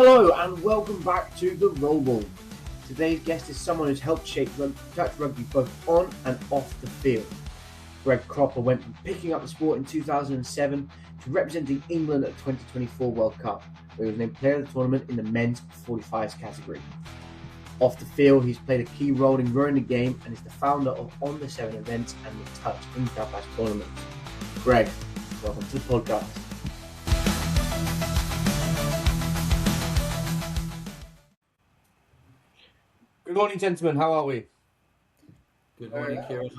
Hello and welcome back to the Rollball. Today's guest is someone who's helped shape Touch Rugby both on and off the field. Gregg Cropper went from picking up the sport in 2007 to representing England at the 2024 World Cup, where he was named player of the tournament in the men's 45s category. Off the field, he's played a key role in growing the game and is the founder of On the 7 events and the Touch Incapacity tournaments. Gregg, welcome to the podcast. Good morning, gentlemen. How are we? Good morning, Kieran.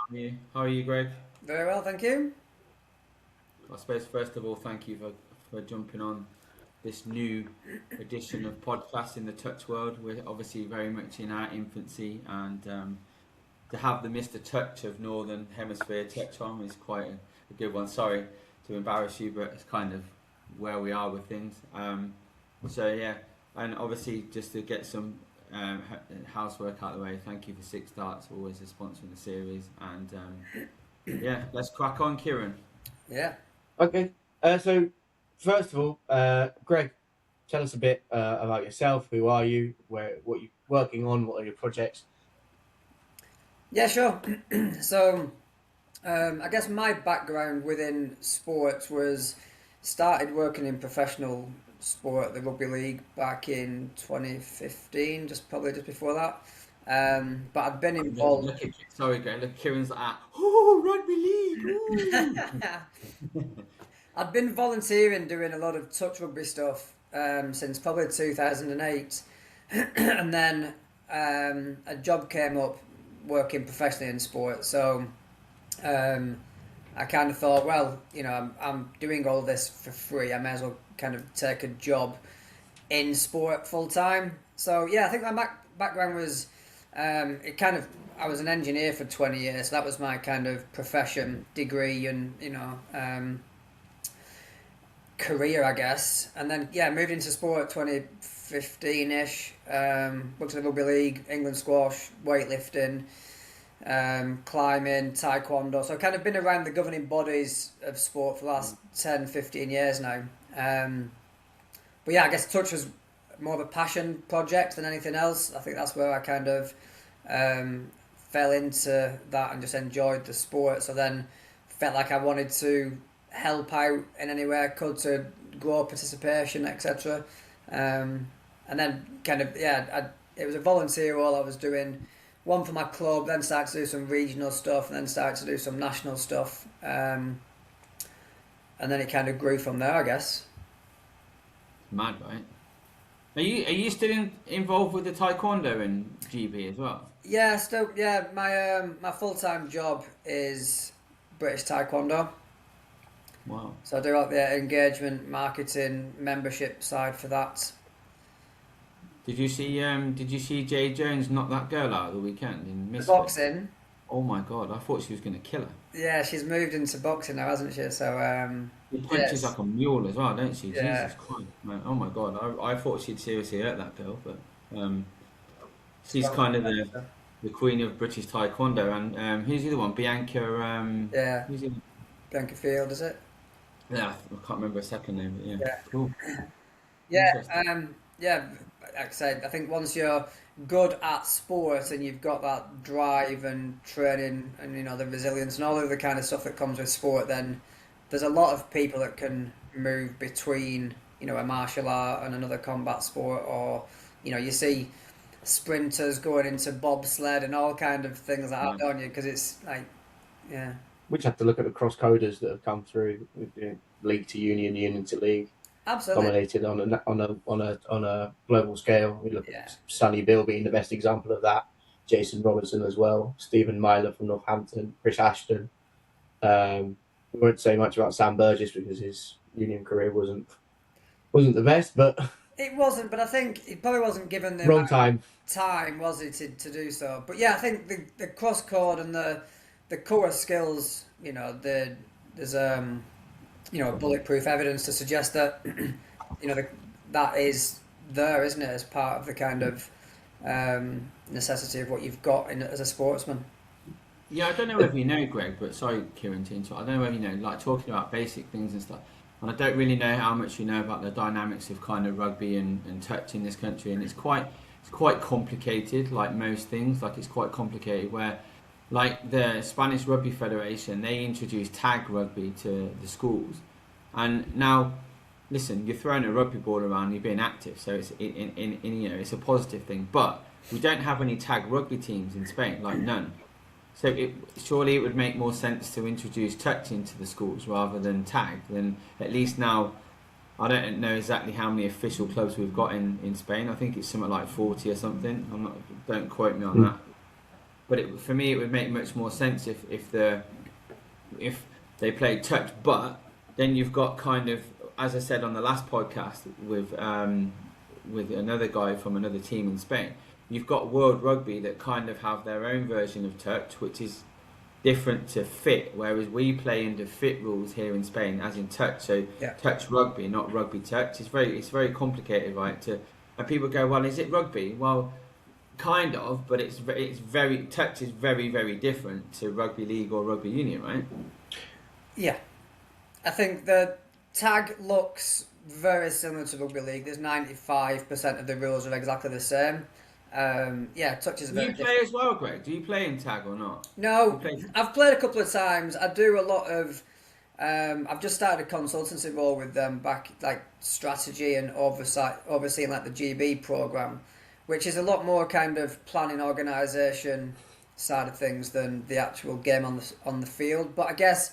How are you, Greg? Very well, thank you. I suppose, first of all, thank you for jumping on this new edition of podcast in the touch world. We're obviously very much in our infancy, and to have the Mr. Touch of Northern Hemisphere touch on is quite a good one. Sorry to embarrass you, but it's kind of where we are with things. So yeah, and obviously just to get some housework out of the way, thank you for Six Darts, always sponsoring the series, and yeah, let's crack on, Kieran. Yeah. Okay. So first of all, Gregg, tell us a bit about yourself. Who are you? What you're working on? What are your projects? Yeah, sure. So I guess my background within sports was started working in professional sport, the rugby league, back in 2015, probably just before that. But I'd been involved. Sorry, Greg. Look, Kieran's like, oh, rugby league. I'd been volunteering, doing a lot of touch rugby stuff since probably 2008, and then a job came up working professionally in sport. So I kind of thought, well, you know, I'm doing all this for free. I may as well kind of take a job in sport full time. So yeah, I think my background was I was an engineer for 20 years. So that was my kind of profession, degree, and career, I guess. And then yeah, moved into sport 2015-ish. Worked in the rugby league, England squash, weightlifting, climbing, taekwondo. So I've kind of been around the governing bodies of sport for the last 10, 15 years now. But yeah, I guess touch was more of a passion project than anything else. I think that's where I kind of fell into that and just enjoyed the sport. So then felt like I wanted to help out in any way I could to grow participation, etc. And then kind of, yeah, it was a volunteer role I was doing. One for my club, then started to do some regional stuff, and then started to do some national stuff. And then it kind of grew from there, I guess. Mad, right? Are you still involved with the taekwondo in GB as well? Yeah, still. Yeah, my full-time job is British Taekwondo. Wow. So I do like the engagement, marketing, membership side for that. Did you see Jay Jones knock that girl out at the weekend in Misfit? Boxing. Oh my god, I thought she was going to kill her. Yeah, she's moved into boxing now, hasn't she? So she punches like a mule as well, don't she? Yeah. Jesus Christ, man. Oh my god, I thought she'd seriously hurt that girl, but she's kind of the queen of British Taekwondo. And who's the other one? Bianca. Yeah. Who's the... Bianca Field, is it? Yeah, I can't remember her second name. But yeah. Cool. Yeah. Yeah. Like I said, I think once you're good at sport and you've got that drive and training and the resilience and all of the kind of stuff that comes with sport, then there's a lot of people that can move between a martial art and another combat sport, or you see sprinters going into bobsled and all kind of things like that, don't you? Because it's like, yeah. We just have to look at the cross coders that have come through with league to union, union to league. Absolutely. Dominated on a global scale. We look at Sonny Bill being the best example of that. Jason Robertson as well. Stephen Myler from Northampton. Chris Ashton. We won't say much about Sam Burgess because his union career wasn't the best, but it wasn't. But I think it probably wasn't given the wrong time, was it, to do so. But yeah, I think the cross code and the core skills. There's bulletproof evidence to suggest that that is there, isn't it, as part of the kind of necessity of what you've got as a sportsman. Yeah, I don't know whether you know, Greg, but sorry, Kieran, to interrupt. I don't know whether you know, like talking about basic things and stuff. and I don't really know how much you know about the dynamics of kind of rugby and touch in this country, and it's quite complicated, like most things. Like, it's quite complicated where, like, the Spanish Rugby Federation, they introduced tag rugby to the schools, and now, listen, you're throwing a rugby ball around, you're being active, so it's in you know, it's a positive thing. But we don't have any tag rugby teams in Spain, like none. So surely it would make more sense to introduce touch into the schools rather than tag. Then at least now, I don't know exactly how many official clubs we've got in Spain. I think it's something like 40 or something. Don't quote me on that. But for me, it would make much more sense if they played touch. But then you've got kind of, as I said on the last podcast with another guy from another team in Spain, you've got World Rugby that kind of have their own version of touch, which is different to fit, whereas we play under fit rules here in Spain, as in touch. So touch rugby, not rugby touch. It's very complicated, right? And people go, well, is it rugby? Well, kind of, but it's very touch is very different to rugby league or rugby union, right? Yeah, I think the tag looks very similar to rugby league. There's 95% of the rules are exactly the same. Touch is very different. Do you play as well, Greg? Do you play in tag or not? No, I've played a couple of times. I do a lot of. I've just started a consultancy role with them, back like strategy and overseeing like the GB program, which is a lot more kind of planning, organisation side of things than the actual game on the field. But I guess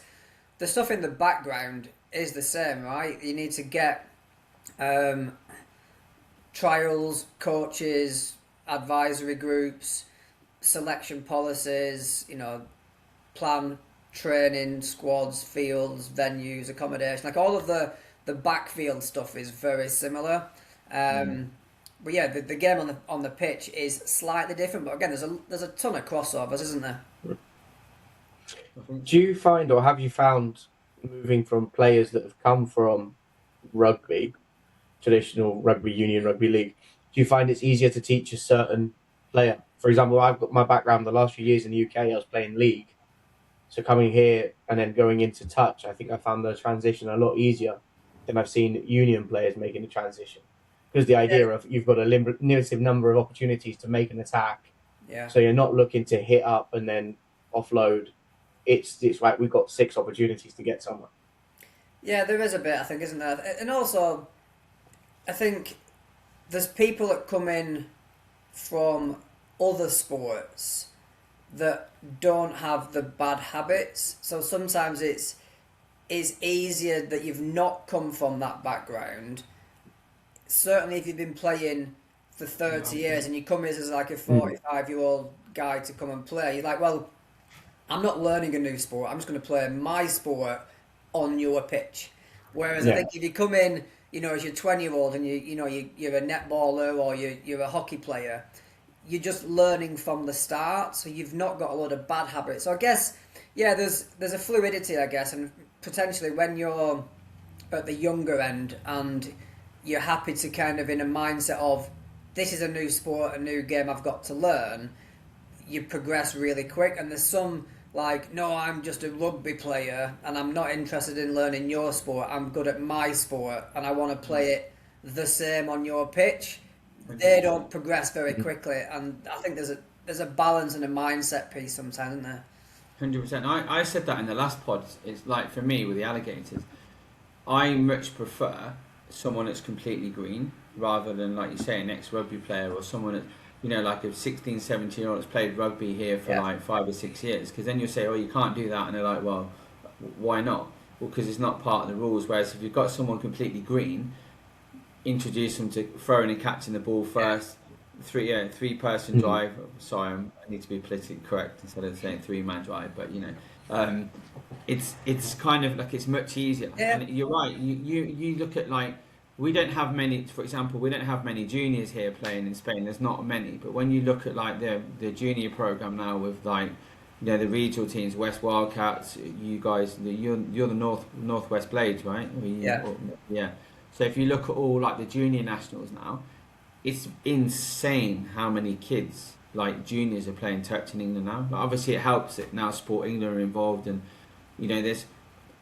the stuff in the background is the same, right? You need to get trials, coaches, advisory groups, selection policies, plan training, squads, fields, venues, accommodation, like all of the backfield stuff is very similar. But yeah, the game on the pitch is slightly different, but again, there's a ton of crossovers, isn't there? Do you find, or have you found, moving from players that have come from rugby, traditional rugby union, rugby league, do you find it's easier to teach a certain player? For example, I've got my background the last few years in the UK, I was playing league. So coming here and then going into touch, I think I found the transition a lot easier than I've seen union players making the transition. Because the idea of you've got a limited number of opportunities to make an attack. Yeah. So you're not looking to hit up and then offload. It's right, we've got 6 opportunities to get somewhere. Yeah, there is a bit, I think, isn't there? And also, I think there's people that come in from other sports that don't have the bad habits. So sometimes it's easier that you've not come from that background. Certainly if you've been playing for 30 years and you come in as like a 45-year-old guy to come and play, you're like, well, I'm not learning a new sport. I'm just going to play my sport on your pitch. Whereas I think if you come in, as you're 20-year-old and you're a netballer or you're a hockey player, you're just learning from the start. So you've not got a lot of bad habits. So I guess, there's a fluidity, I guess, and potentially when you're at the younger end and you're happy to kind of in a mindset of this is a new sport, a new game I've got to learn, you progress really quick. And there's some like, no, I'm just a rugby player and I'm not interested in learning your sport. I'm good at my sport and I want to play it the same on your pitch. They don't progress very quickly, and I think there's a balance and a mindset piece sometimes, isn't there? 100%. I said that in the last pod. It's like, for me with the alligators, I much prefer someone that's completely green rather than, like you say, an ex-rugby player or someone that, like a 16, 17-year-old that's played rugby here for like 5 or 6 years. Because then you'll say, oh, you can't do that. And they're like, well, why not? Well, because it's not part of the rules. Whereas if you've got someone completely green, introduce them to throwing and catching the ball first. 3-person drive. Sorry, I need to be politically correct instead of saying 3-man drive. But, it's kind of like it's much easier. Yeah. And you're right. You look at, like, we don't have many, for example, we don't have many juniors here playing in Spain. There's not many. But when you look at like the junior program now with like, the regional teams, West Wildcats, you guys, you're the Northwest Blades, right? Yeah. So if you look at all like the junior nationals now, it's insane how many kids like juniors are playing touch in England now. Like, obviously it helps that now Sport England are involved, and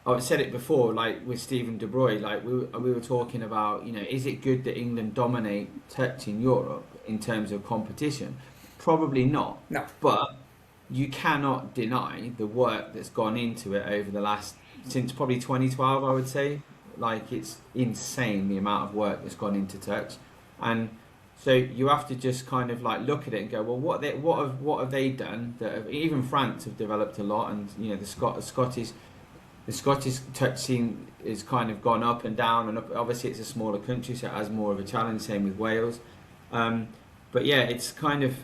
I've said it before, like with Stephen De Bruyne, like we were talking about, you know, is it good that England dominate touch in Europe in terms of competition? Probably not. No. But you cannot deny the work that's gone into it over the last, since probably 2012, I would say. Like, it's insane the amount of work that's gone into touch. And so you have to just kind of like look at it and go, well, what have they done? That have, even France have developed a lot, and you know the Scottish touch scene is kind of gone up and down, and up. Obviously it's a smaller country, so it has more of a challenge. Same with Wales, but yeah, it's kind of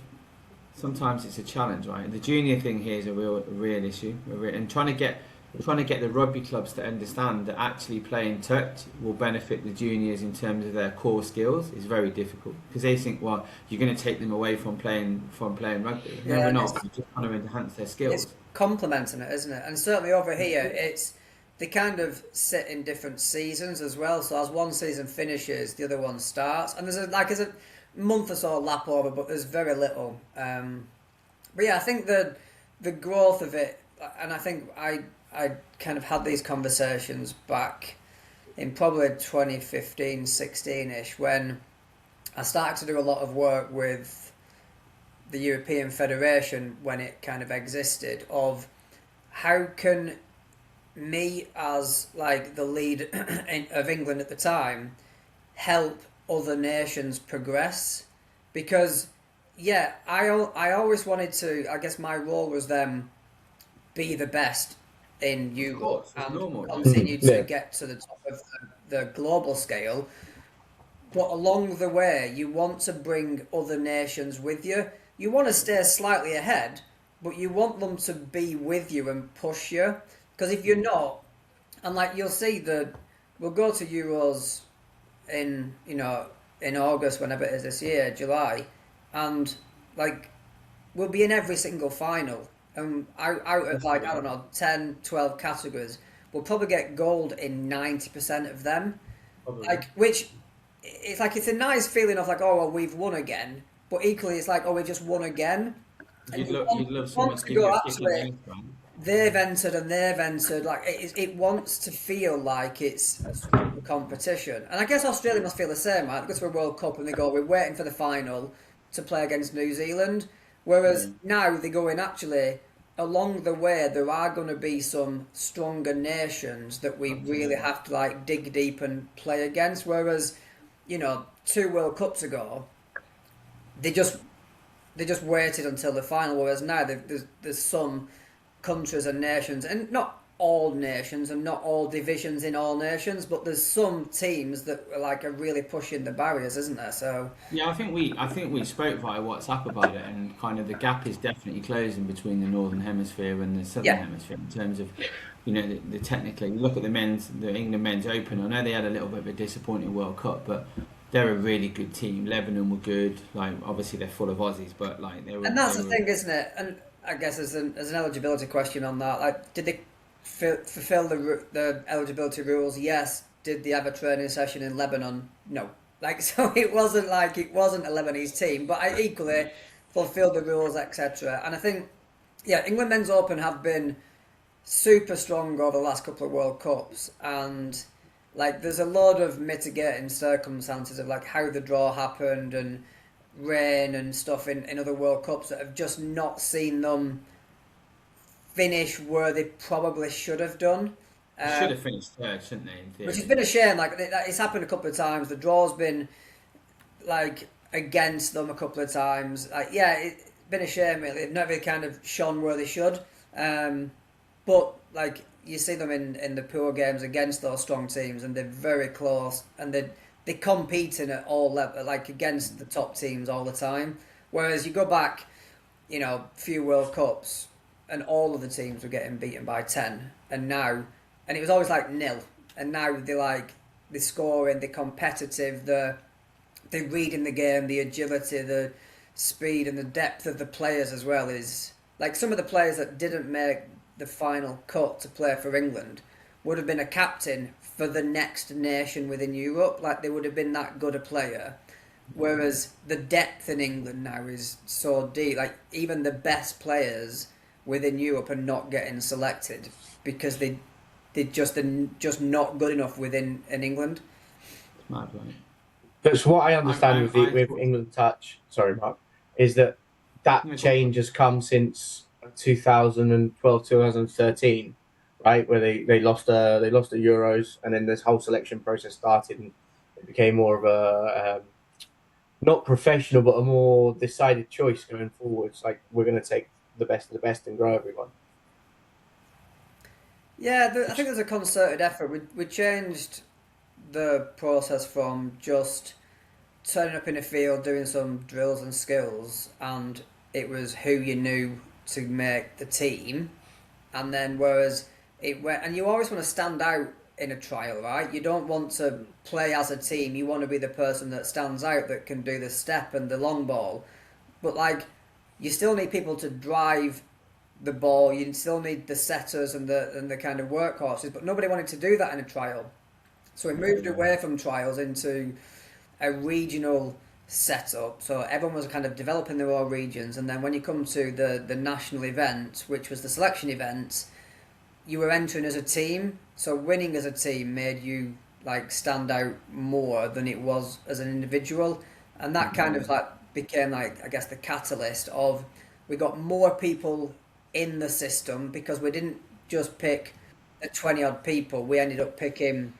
sometimes it's a challenge, right? The junior thing here is a real issue, and trying to get the rugby clubs to understand that actually playing touch will benefit the juniors in terms of their core skills is very difficult, because they think, well, you're going to take them away from playing rugby. No, we're not. We're just trying to enhance their skills. It's complementing it, isn't it? And certainly over here, it's they kind of sit in different seasons as well. So as one season finishes, the other one starts, and there's a month or so lap over, but there's very little. But yeah, I think the growth of it, and I think I kind of had these conversations back in probably 2015, 16-ish, when I started to do a lot of work with the European Federation when it kind of existed, of how can me as like the lead of England at the time help other nations progress, because yeah, I always wanted to, I guess my role was then be the best in Europe and continue to get to the top of the global scale. But along the way, you want to bring other nations with you. You want to stay slightly ahead, but you want them to be with you and push you. Because if you're not, and like you'll see we'll go to Euros in August, whenever it is this year, July, and like we'll be in every single final. And out of like, I don't know, 10, 12 categories, we'll probably get gold in 90% of them. Probably. Like, which, it's like, it's a nice feeling of like, oh, well, we've won again. But equally, it's like, oh, we just won again. You'd love someone to go, actually, they've entered and they've entered. Like, it wants to feel like it's a stronger competition. And I guess Australia must feel the same, right? They go to a World Cup and they go, we're waiting for the final to play against New Zealand. Whereas now they go in, actually, along the way, there are going to be some stronger nations that we really have to like dig deep and play against. Whereas, 2 World Cups ago, they just waited until the final. Whereas now there's some countries and nations, and not all nations and not all divisions in all nations, but there's some teams that are really pushing the barriers, isn't there? So yeah, I think we spoke via WhatsApp about it, and kind of the gap is definitely closing between the Northern Hemisphere and the Southern Hemisphere in terms of the technically. You look at the England men's Open. I know they had a little bit of a disappointing World Cup, but they're a really good team. Lebanon were good. Like, obviously they're full of Aussies, but like they were. And that's the thing, isn't it? And I guess as an eligibility question on that, like, did they fulfill the eligibility rules? Yes. Did they have a training session in Lebanon? No. Like, so it wasn't a Lebanese team, but I equally fulfilled the rules, etc. And I think, England Men's Open have been super strong over the last couple of World Cups, and like there's a lot of mitigating circumstances of like how the draw happened and rain and stuff in other World Cups that have just not seen them finish where they probably should have done. They should have finished third, shouldn't they? In theory. Which has been a shame. Like, it's happened a couple of times. The draw's been like against them a couple of times. Like, it's been a shame. Really, they've never kind of shone where they should. But like you see them in the poor games against those strong teams, and they're very close, and they're competing at all levels, like against the top teams all the time. Whereas you go back, a few World Cups, and all of the teams were getting beaten by 10, and it was always like 0, and now they're scoring, they're competitive, they're reading the game, the agility, the speed, and the depth of the players as well is like some of the players that didn't make the final cut to play for England would have been a captain for the next nation within Europe. Like, they would have been that good a player. Whereas the depth in England now is so deep. Like, even the best players within Europe are not getting selected because they just not good enough in England. It's mad, right? That's what I understand with England Touch. Sorry, Mark, is that change has come since 2012, 2013, right? Where they lost the Euros, and then this whole selection process started, and it became more of a not professional, but a more decided choice going forwards. Like, we're going to take the best of the best and grow everyone. Yeah, I think there's a concerted effort. We changed the process from just turning up in a field, doing some drills and skills, and it was who you knew to make the team. And then whereas it went, and you always want to stand out in a trial, right? You don't want to play as a team. You want to be the person that stands out, that can do the step and the long ball. But like, you still need people to drive the ball. You still need the setters and the kind of workhorses. But nobody wanted to do that in a trial, so we moved away from trials into a regional setup. So everyone was kind of developing their own regions, and then when you come to the national event, which was the selection event, you were entering as a team. So winning as a team made you like stand out more than it was as an individual, and that kind of like became like, I guess, the catalyst of, we got more people in the system because we didn't just pick 20 odd people. We ended up picking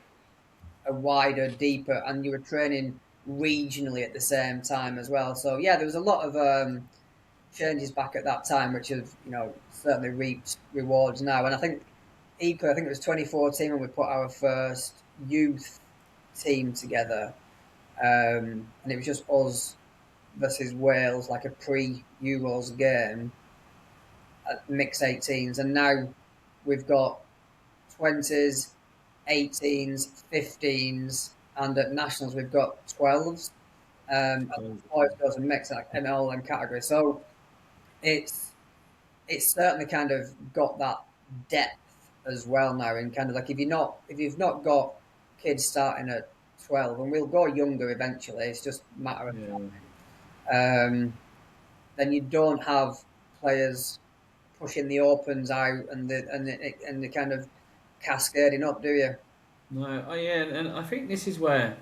a wider, deeper, and you were training regionally at the same time as well. So yeah, there was a lot of changes back at that time, which have certainly reaped rewards now. And I think equally, I think it was 2014 when we put our first youth team together, and it was just us versus Wales, like a pre-Euros game at mixed 18s, and now we've got 20s, 18s, 15s, and at nationals we've got 12s. And boys, girls, and mixed in all them categories. So it's certainly kind of got that depth as well now. And kind of like, if you've not got kids starting at 12, and we'll go younger eventually, it's just a matter of time. Then you don't have players pushing the opens out and the kind of cascading up, do you? No, and I think this is where,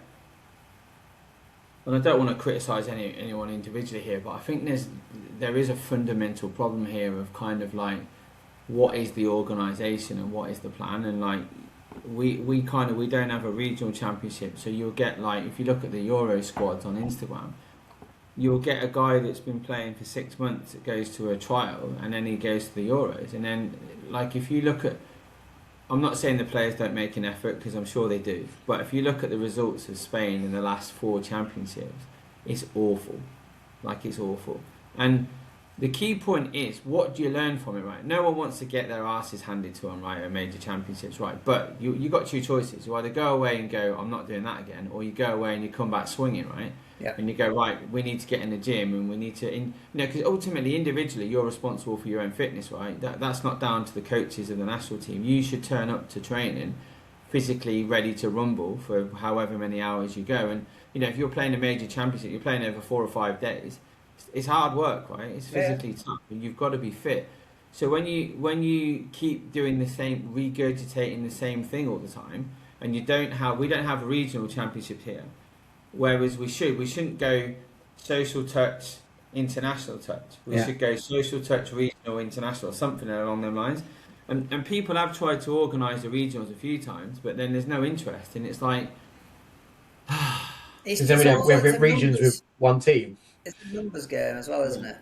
and I don't want to criticise anyone individually here, but I think there is a fundamental problem here of kind of like, what is the organisation and what is the plan, and like we don't have a regional championship, so you'll get, like, if you look at the Euro squads on Instagram, you'll get a guy that's been playing for 6 months that goes to a trial, and then he goes to the Euros, and then, like, if you look at, I'm not saying the players don't make an effort, because I'm sure they do, but if you look at the results of Spain in the last 4 championships, it's awful. Like, it's awful. And the key point is, what do you learn from it, right? No one wants to get their asses handed to them, right, at major championships, right? But you got 2 choices. You either go away and go, I'm not doing that again, or you go away and you come back swinging, right? Yeah. And you go, right, we need to get in the gym, and we need to, because ultimately, individually, you're responsible for your own fitness, right? That's not down to the coaches of the national team. You should turn up to training physically ready to rumble for however many hours you go. And, if you're playing a major championship, you're playing over 4 or 5 days. It's hard work, right? It's physically tough, and you've got to be fit. So when you keep doing the same, regurgitating the same thing all the time, and we don't have a regional championship here, whereas we shouldn't go social touch, international touch. We should go social touch, regional, international, something along them lines. And people have tried to organise the regionals a few times, but then there's no interest, and it's like, because then we have regions with one team. It's a numbers game as well, isn't it?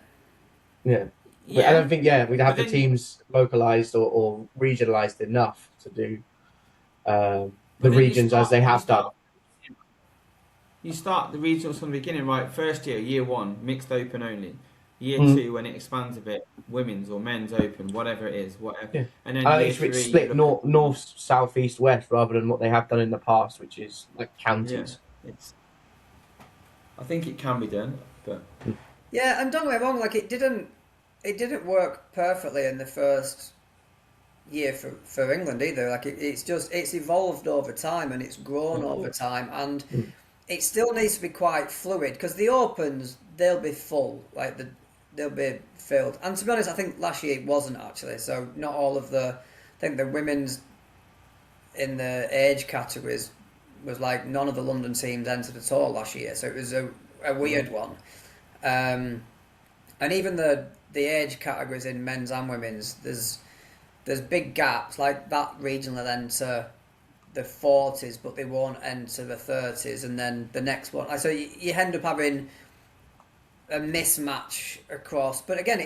Yeah. But I don't think we'd have the teams localised or regionalised enough to do the regions as they have done. You start the regionals from the beginning, right? First year 1, mixed open only. Year 2, when it expands a bit, women's or men's open, whatever it is, whatever. Yeah. And then year 3, split north, south, east, west, rather than what they have done in the past, which is like counties. Yeah, I think it can be done, but yeah, and don't get me wrong, like it didn't work perfectly in the first year for England either. Like it's evolved over time, and it's grown over time, and it still needs to be quite fluid, because the opens, they'll be full, like they'll be filled. And to be honest, I think last year it wasn't actually. So not all of I think the women's in the age categories was like none of the London teams entered at all last year, so it was a weird one. And even the age categories in men's and women's, there's big gaps. Like that region will enter the 40s, but they won't enter the 30s, and then the next one. So you end up having a mismatch across. But again,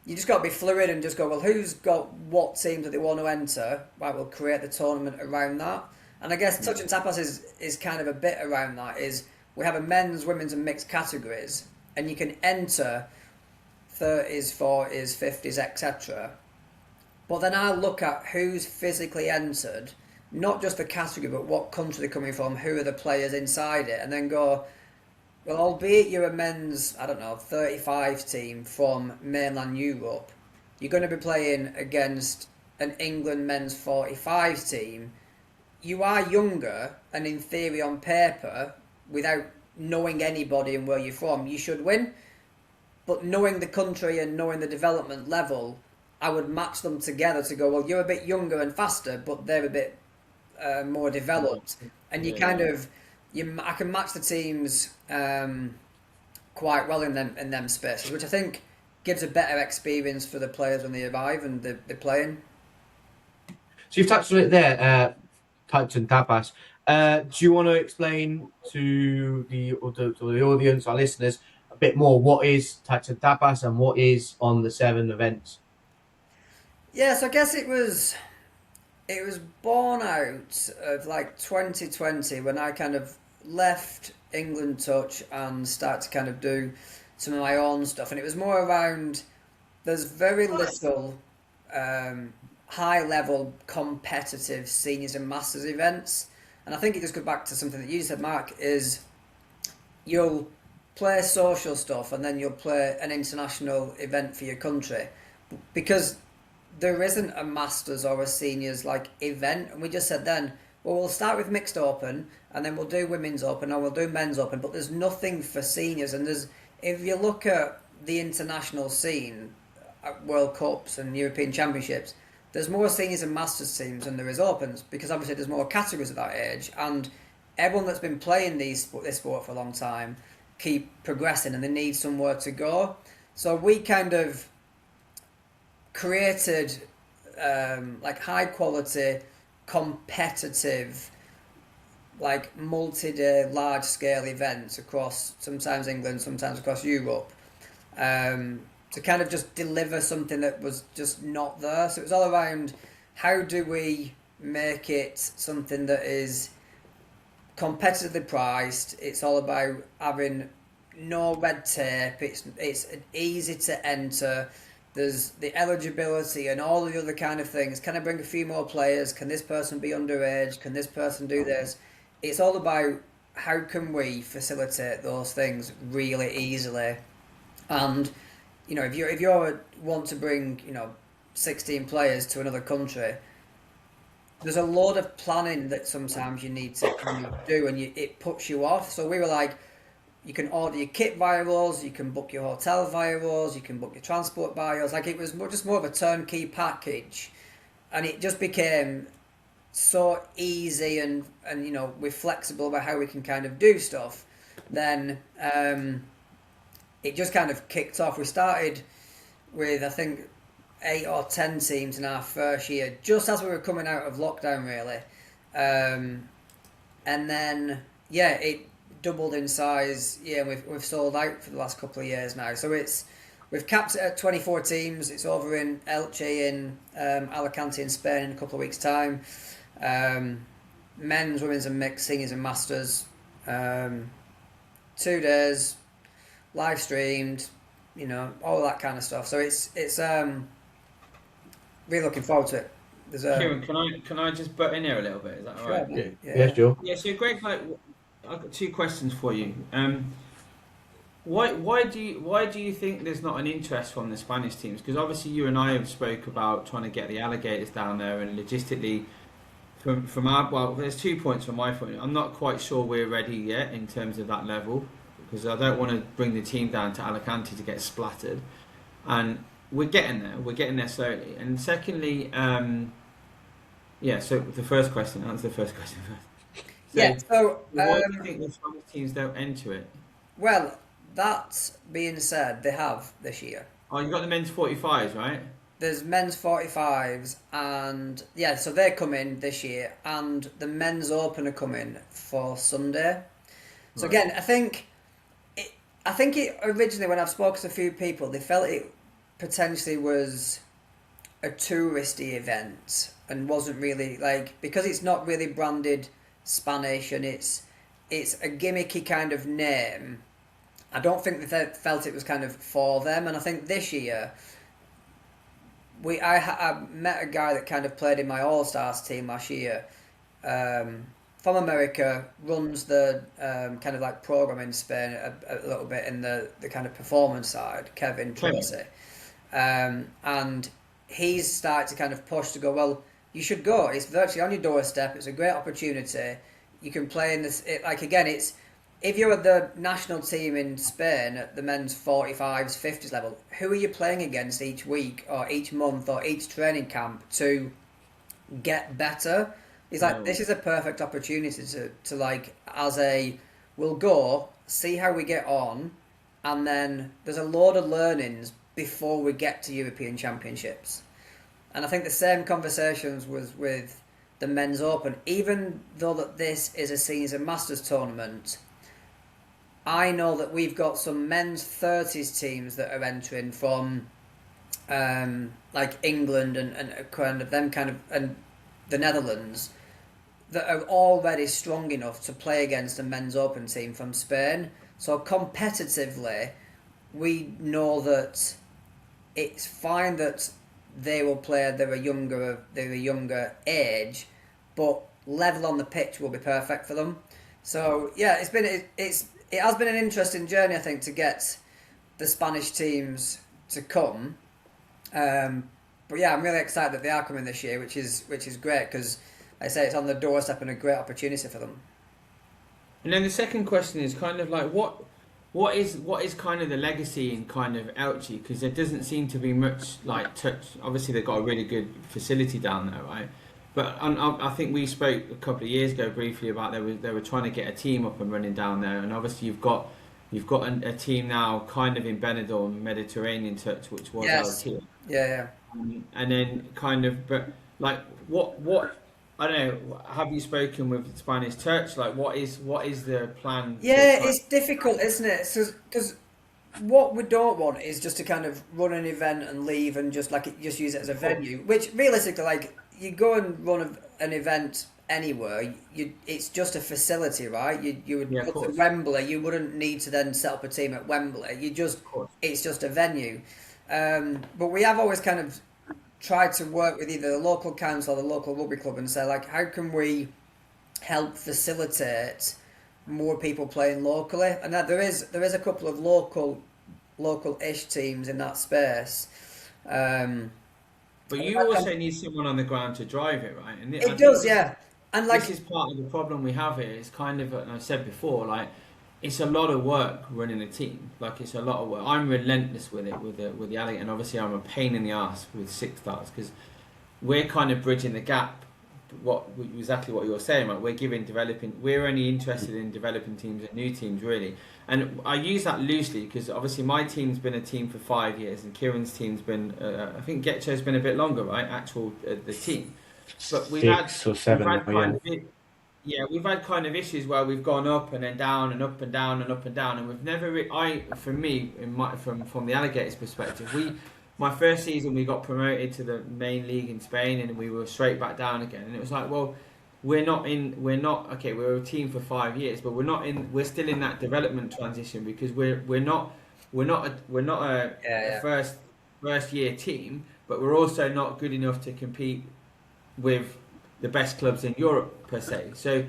you just got to be fluid and just go, well, who's got what teams that they want to enter? Right, we'll create the tournament around that. And I guess touch and tapas is kind of a bit around that. Is we have a men's, women's, and mixed categories, and you can enter 30s, 40s, 50s, etc. But then I look at who's physically entered, not just the category, but what country they're coming from, who are the players inside it, and then go, well, albeit you're a men's, 35 team from mainland Europe, you're going to be playing against an England men's 45 team. You are younger, and in theory, on paper, without knowing anybody and where you're from, you should win. But knowing the country and knowing the development level, I would match them together to go, well, you're a bit younger and faster, but they're a bit more developed. And you I can match the teams quite well in them spaces, which I think gives a better experience for the players when they arrive and they're playing. So you've touched on it there, touch and tapas. Do you want to explain to the audience, our listeners, a bit more what is touch and tapas and what is on the 7 events? Yeah, so I guess it was born out of like 2020 when I kind of left England Touch and started to kind of do some of my own stuff, and it was more around there's very little high level competitive seniors and masters events, and I think it just goes back to something that you said, Mark, is you'll play social stuff and then you'll play an international event for your country because there isn't a masters or a seniors like event. And we just said then, well, we'll start with mixed open and then we'll do women's open or we'll do men's open, but there's nothing for seniors. And if you look at the international scene at World Cups and European Championships, there's more seniors and masters teams than there is opens because obviously there's more categories at that age, and everyone that's been playing this sport for a long time keep progressing and they need somewhere to go. So we kind of created like high quality, competitive, like multi-day, large scale events across sometimes England, sometimes across Europe, to kind of just deliver something that was just not there. So it was all around how do we make it something that is competitively priced. It's all about having no red tape. It's easy to enter. There's the eligibility and all the other kind of things. Can I bring a few more players? Can this person be underage? Can this person do this? It's all about how can we facilitate those things really easily. And if you want to bring 16 players to another country, there's a lot of planning that sometimes you need to kind of do, and it puts you off. So we were like, you can order your kit via us, you can book your hotel via us, you can book your transport via us. Like it was more of a turnkey package, and it just became so easy and we're flexible about how we can kind of do stuff. Then it just kind of kicked off. We started with I think 8 or 10 teams in our first year, just as we were coming out of lockdown, really, and then it doubled in size. We've sold out for the last couple of years now. So we've capped it at 24 teams. It's over in Elche in Alicante in Spain in a couple of weeks' time. Men's, women's, and mixed, seniors and masters. 2 days, live streamed, all that kind of stuff. So it's really looking forward to it. Kieran, can I just butt in here a little bit? Is that all right? Yeah. Yes, Joe. Yeah. So Greg, I've got 2 questions for you. Why do you think there's not an interest from the Spanish teams? Because obviously you and I have spoke about trying to get the alligators down there, and logistically, from our there's 2 points from my point. I'm not quite sure we're ready yet in terms of that level, because I don't want to bring the team down to Alicante to get splattered, and we're getting there. We're getting there slowly. And secondly, Yeah. So the first question. Answer the first question first. So, Yeah. So why do you think the Spanish teams don't enter it? well, that being said, they have this year. Oh, you got the men's 45s, right? There's men's 45s, and yeah, so they're coming this year, and the men's open are coming for Sunday. So Right. again, I think it originally, when I've spoken to a few people, they felt it potentially was a touristy event and wasn't really like, because it's not really branded Spanish and it's a gimmicky kind of name. I don't think they felt it was kind of for them, and I think this year I met a guy that kind of played in my All Stars team last year, from America, runs the kind of like program in Spain a little bit in the kind of performance side, Kevin Tracy, and he's started to kind of push to go, well, you should go. It's virtually on your doorstep. It's a great opportunity. You can play in this. Like again, it's if you're at the national team in Spain at the men's 45s, 50s level, who are you playing against each week or each month or each training camp to get better? It's like, this is a perfect opportunity to like, we'll go, see how we get on, and then there's a load of learnings before we get to European Championships. And I think the same conversations was with the Men's Open. Even though that this is a seniors and masters tournament, I know that we've got some men's 30s teams that are entering from like England and kind of them kind of, and the Netherlands, that are already strong enough to play against a men's open team from Spain. So competitively, we know that it's fine that they will play, they're a younger age, but level on the pitch will be perfect for them. So yeah, it has been an interesting journey, I think, to get the Spanish teams to come. But yeah, I'm really excited that they are coming this year, which is great, because I say it's on the doorstep and a great opportunity for them. And then the second question is kind of like what is kind of the legacy in kind of Elche, because there doesn't seem to be much like touch. Obviously, they've got a really good facility down there, right? But I think we spoke a couple of years ago briefly about they were trying to get a team up and running down there, and obviously you've got a team now kind of in Benidorm, Mediterranean Touch, which was Elche. Yeah. And then kind of, but like what I don't know. Have you spoken with Spanish Touch? Like, what is the plan? Yeah, it's difficult, isn't it? Because what we don't want is just to kind of run an event and leave and just use it as a venue. Which realistically, like, you go and run an event anywhere, it's just a facility, right? You would go to Wembley. You wouldn't need to then set up a team at Wembley. It's just a venue. But we have always kind of tried to work with either the local council or the local rugby club and say, like, how can we help facilitate more people playing locally? And there is a couple of local-ish teams in that space. But you also need someone on the ground to drive it, right? And it does, yeah. And like, this is part of the problem we have here. It's kind of, and I've said before, like, it's a lot of work running a team. Like, it's a lot of work. I'm relentless with it, with the alligator, and obviously I'm a pain in the ass with Six Stars, because we're kind of bridging the gap. Exactly what you're saying, right? We're only interested in developing teams and new teams, really. And I use that loosely because obviously my team's been a team for 5 years, and Kieran's team's been, I think Getcho's been a bit longer, right? The team. But we've had 6 or 7 we've had kind of issues where we've gone up and then down and up and down and up and down, and we've never. From the Alligators' perspective, my first season we got promoted to the main league in Spain, and we were straight back down again. And it was like, well, we're not okay. We're a team for 5 years, but we're still in that development transition, because we're not a first year team, but we're also not good enough to compete with the best clubs in Europe per se. So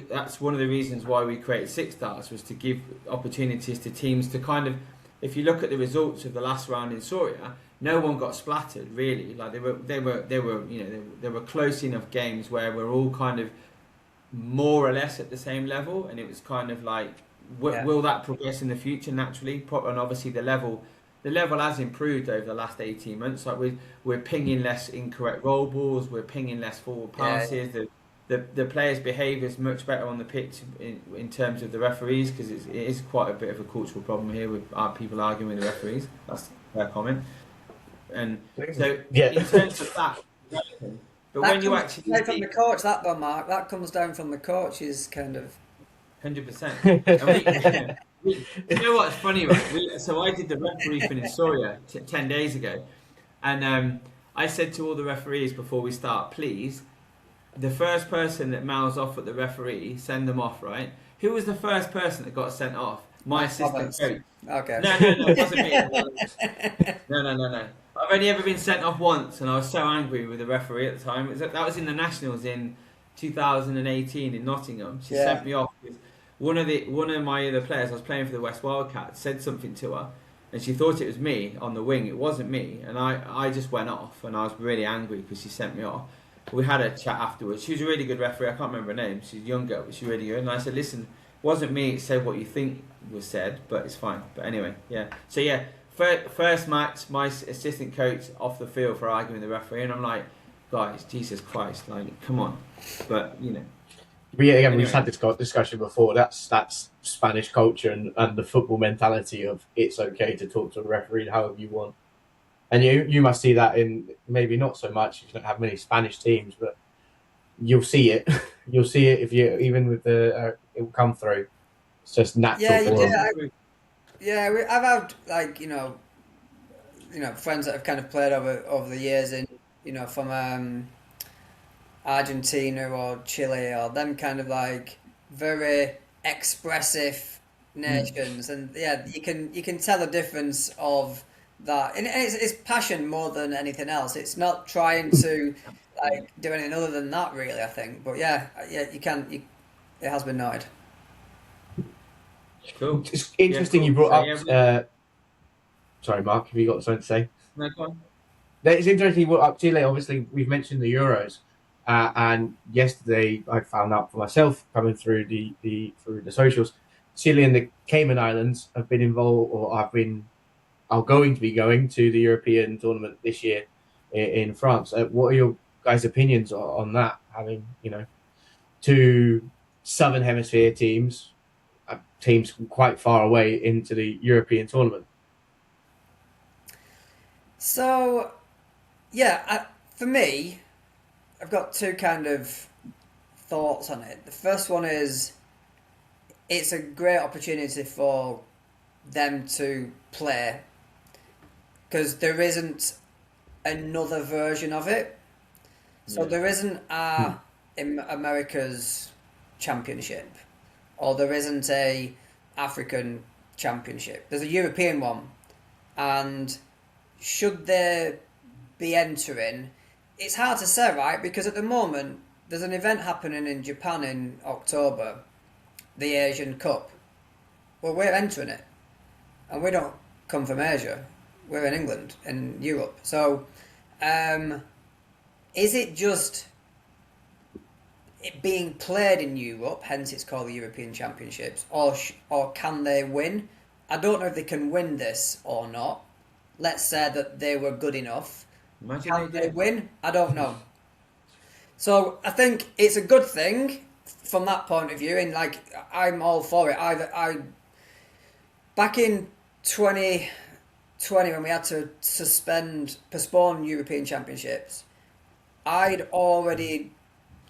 that's one of the reasons why we created Six Stars, was to give opportunities to teams to kind of, if you look at the results of the last round in Soria, no one got splattered really. Like they were close enough games where we're all kind of more or less at the same level, and it was kind of like will that progress in the future naturally? And obviously the level the level has improved over the last 18 months. Like we're pinging less incorrect roll balls, we're pinging less forward passes. The players' behaviour is much better on the pitch in terms of the referees, because it is quite a bit of a cultural problem here with people arguing with the referees. That's their comment. And so in terms of that, but when you actually down from the coach, that one, Mark, that comes down from the coach's kind of 100%. You know what's funny, right? So I did the referee thing in Soria 10 days ago, and I said to all the referees before we start, please, the first person that mouths off at the referee, send them off, right? Who was the first person that got sent off? My assistant coach. Okay. No, it wasn't me. No. I've only ever been sent off once, and I was so angry with the referee at the time. That was in the Nationals in 2018 in Nottingham. She sent me off because one of my other players, I was playing for the West Wildcats, said something to her, and she thought it was me on the wing. It wasn't me, and I just went off, and I was really angry because she sent me off. We had a chat afterwards. She was a really good referee. I can't remember her name. She's younger, but she's really good. And I said, listen, it wasn't me. It said what you think was said, but it's fine. But anyway, yeah. So yeah, first match, my assistant coach off the field for arguing with the referee, and I'm like, guys, Jesus Christ, like, come on. But you know. But yeah, again, anyway. We've had this discussion before. That's Spanish culture and the football mentality of it's okay to talk to a referee however you want. And you must see that in, maybe not so much if you don't have many Spanish teams, but you'll see it. You'll see it if you, even with the, it will come through. It's just natural for them. I've had, like, you know, friends that have kind of played over the years in, you know, from Argentina or Chile, or them kind of like very expressive nations. And yeah, you can tell the difference of that, and it's passion more than anything else. It's not trying to like do anything other than that, really, I think. But yeah, you can. It has been noted. Cool. It's interesting you brought up. Sorry, Mark, have you got something to say? No, go on. It's interesting you brought up Chile. Obviously, we've mentioned the Euros, and yesterday I found out for myself, coming through the socials, Chile and the Cayman Islands have been involved, or are going to be going to the European tournament this year in France. What are your guys' opinions on that? Having, you know, two Southern Hemisphere teams quite far away into the European tournament. So, yeah, for me, I've got two kind of thoughts on it. The first one is it's a great opportunity for them to play, because there isn't another version of it. So there isn't in America's championship, or there isn't a African championship. There's a European one, and should they be entering, it's hard to say, right? Because at the moment there's an event happening in Japan in October, the Asian Cup. Well, we're entering it, and we don't come from Asia. We're in England, in Europe. So, is it just it being played in Europe, hence it's called the European Championships, or can they win? I don't know if they can win this or not. Let's say that they were good enough. Can they win? I don't know. So I think it's a good thing from that point of view, and like I'm all for it. I back in 2020 when we had to postpone European Championships, I'd already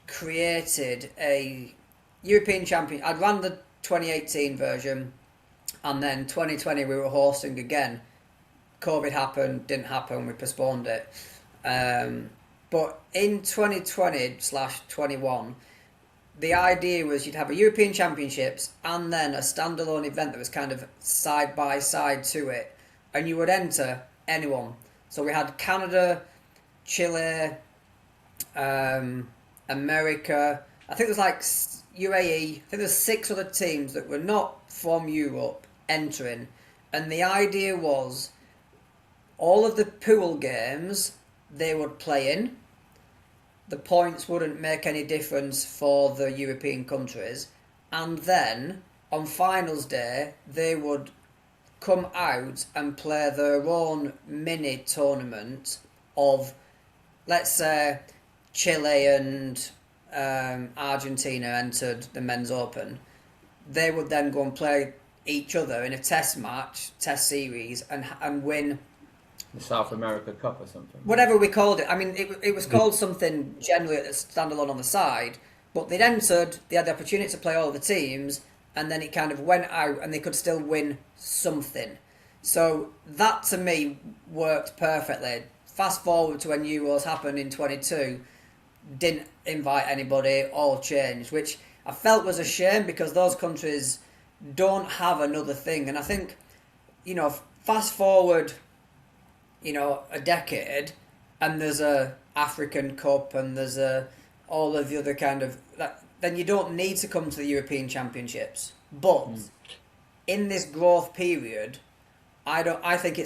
created a European Champion. I'd ran the 2018 version, and then 2020 we were hosting again. COVID happened, didn't happen, we postponed it. But in 2020/21, the idea was you'd have a European Championships and then a standalone event that was kind of side by side to it, and you would enter anyone. So we had Canada, Chile, America, I think there's like UAE, I think there's 6 other teams that were not from Europe entering, and the idea was all of the pool games they would play in. The points wouldn't make any difference for the European countries, and then on finals day they would come out and play their own mini tournament of, let's say, Chile and Argentina entered the men's open, they would then go and play each other in a test series, and win the South America Cup or something. Whatever we called it. I mean, it was called something generally standalone on the side, but they'd entered, they had the opportunity to play all the teams, and then it kind of went out and they could still win something. So that to me worked perfectly. Fast forward to when Euros happened in 22, didn't invite anybody, all changed, which I felt was a shame because those countries don't have another thing. And I think, fast forward, a decade, and there's a African Cup and there's all of the other kind of then you don't need to come to the European Championships. But in this growth period, I think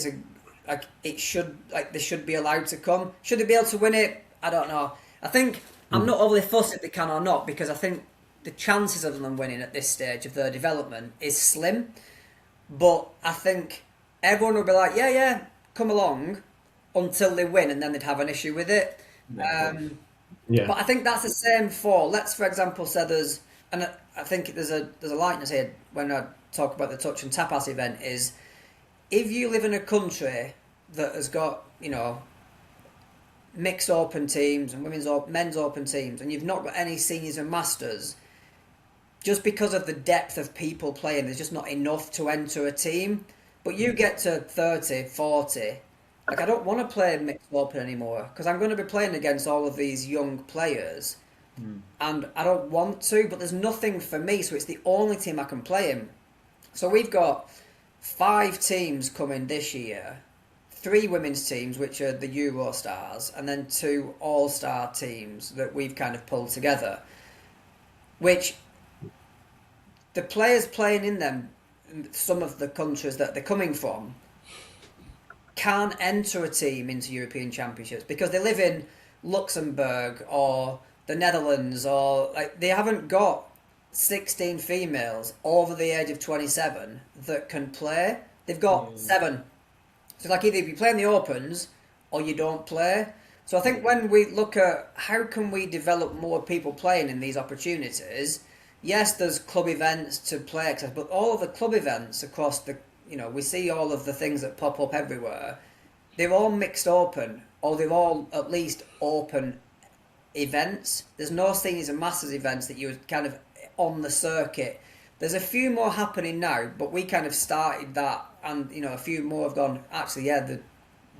they should be allowed to come. Should they be able to win it? I don't know. I think I'm not overly fussed if they can or not, because I think the chances of them winning at this stage of their development is slim. But I think everyone will be like, yeah, come along until they win, and then they'd have an issue with it. But I think that's the same for, let's for example say there's, and I think there's a likeness here when I talk about the touch and tapas event, is if you live in a country that has got mixed open teams and men's open teams, and you've not got any seniors and masters, just because of the depth of people playing, there's just not enough to enter a team. But you get to 30, 40, I don't want to play mixed open anymore, because I'm going to be playing against all of these young players, and I don't want to, but there's nothing for me, so it's the only team I can play in. So we've got 5 teams coming this year, 3 women's teams, which are the Euro stars, and then 2 all-star teams that we've kind of pulled together, which the players playing in them, some of the countries that they're coming from, can't enter a team into European Championships because they live in Luxembourg or the Netherlands, or they haven't got 16 females over the age of 27 that can play. They've got 7. So either you play in the Opens or you don't play. So I think when we look at how can we develop more people playing in these opportunities, yes, there's club events to play access, but all of the club events across the, we see all of the things that pop up everywhere. They're all mixed open, or they're all at least open events. There's no seniors and masters events that you kind of on the circuit. There's a few more happening now, but we kind of started that, and a few more have gone, actually,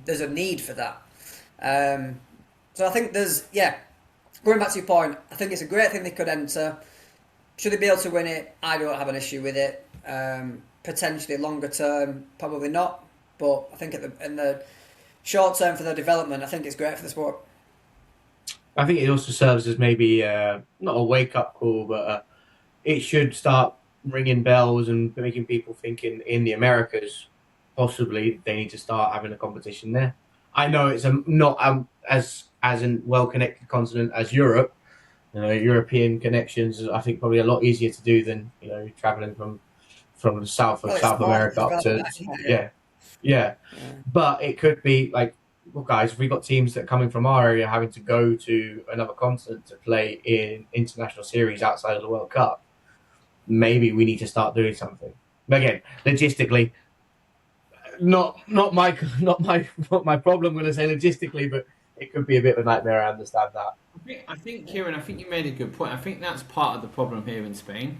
there's a need for that. So I think going back to your point, I think it's a great thing they could enter. Should they be able to win it? I don't have an issue with it. Potentially longer term, probably not. But I think in the short term for their development, I think it's great for the sport. I think it also serves as maybe not a wake-up call, but it should start ringing bells and making people think in the Americas, possibly they need to start having a competition there. I know it's not as a well-connected continent as Europe. European connections, I think, probably a lot easier to do than traveling from the south of South America up to yeah. But it could be like, well, guys, if we got teams that are coming from our area having to go to another continent to play in international series outside of the World Cup, maybe we need to start doing something. But again, logistically, not my problem. I'm going to say logistically, but it could be a bit of a nightmare. I understand that. I think, Kieran, you made a good point. I think that's part of the problem here in Spain.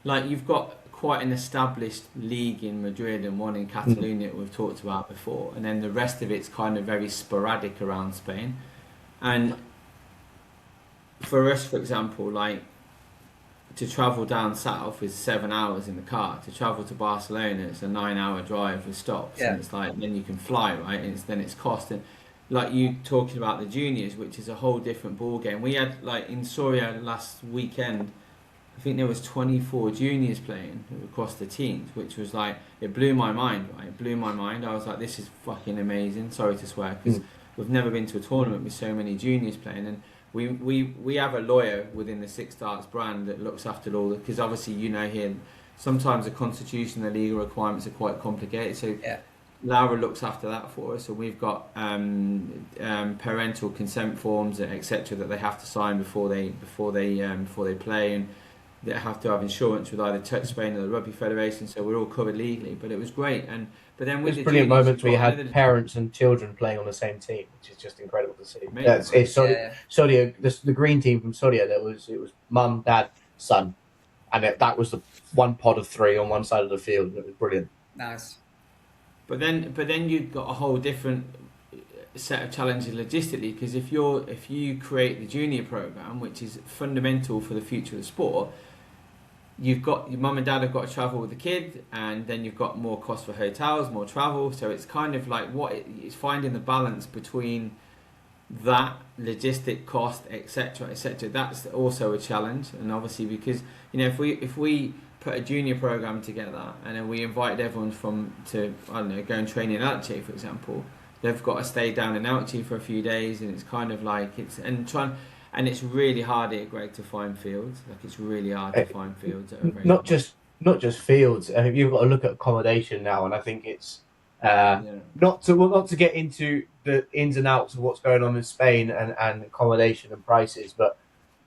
Like, you've got quite an established league in Madrid and one in Catalonia that we've talked about before, and then the rest of it's kind of very sporadic around Spain. And for us, for example, like, to travel down south is 7 hours in the car. To travel to Barcelona, it's a 9-hour drive with stops, and it's like, then you can fly, right? And then it's cost. And like you talking about the juniors, which is a whole different ball game. We had, like, in Soria last weekend, I think there was 24 juniors playing across the teams, which was like, it blew my mind, right? It blew my mind. I was like, this is fucking amazing. Sorry to swear, because we've never been to a tournament with so many juniors playing. And we have a lawyer within the Six Darts brand that looks after all, because obviously, here sometimes the constitution and the legal requirements are quite complicated. So Yeah. Laura looks after that for us, and we've got parental consent forms, etc., that they have to sign before they play, and they have to have insurance with either Touch Spain or the Rugby Federation. So we're all covered legally. But it was great, but then with There's the brilliant juniors, moments where you had another- parents and children playing on the same team, which is just incredible to see. Amazing. It's Sodia, the green team from Sodia. It was mum, dad, son, and that was the one pod of 3 on one side of the field. And it was brilliant. Nice. But then you've got a whole different set of challenges logistically, because if you create the junior program, which is fundamental for the future of the sport, you've got your mum and dad have got to travel with the kid, and then you've got more cost for hotels, more travel. So it's kind of like it's finding the balance between that logistic cost, etc., etc. That's also a challenge, and obviously because if we put a junior program together and then we invited everyone to I don't know, go and train in Elche, for example, they've got to stay down in Elche for a few days, and it's kind of like it's really hard here, Greg, to find fields. Like it's really hard to find fields that are very not just fields. You've got to look at accommodation now, and I think it's not to get into the ins and outs of what's going on in Spain and accommodation and prices, but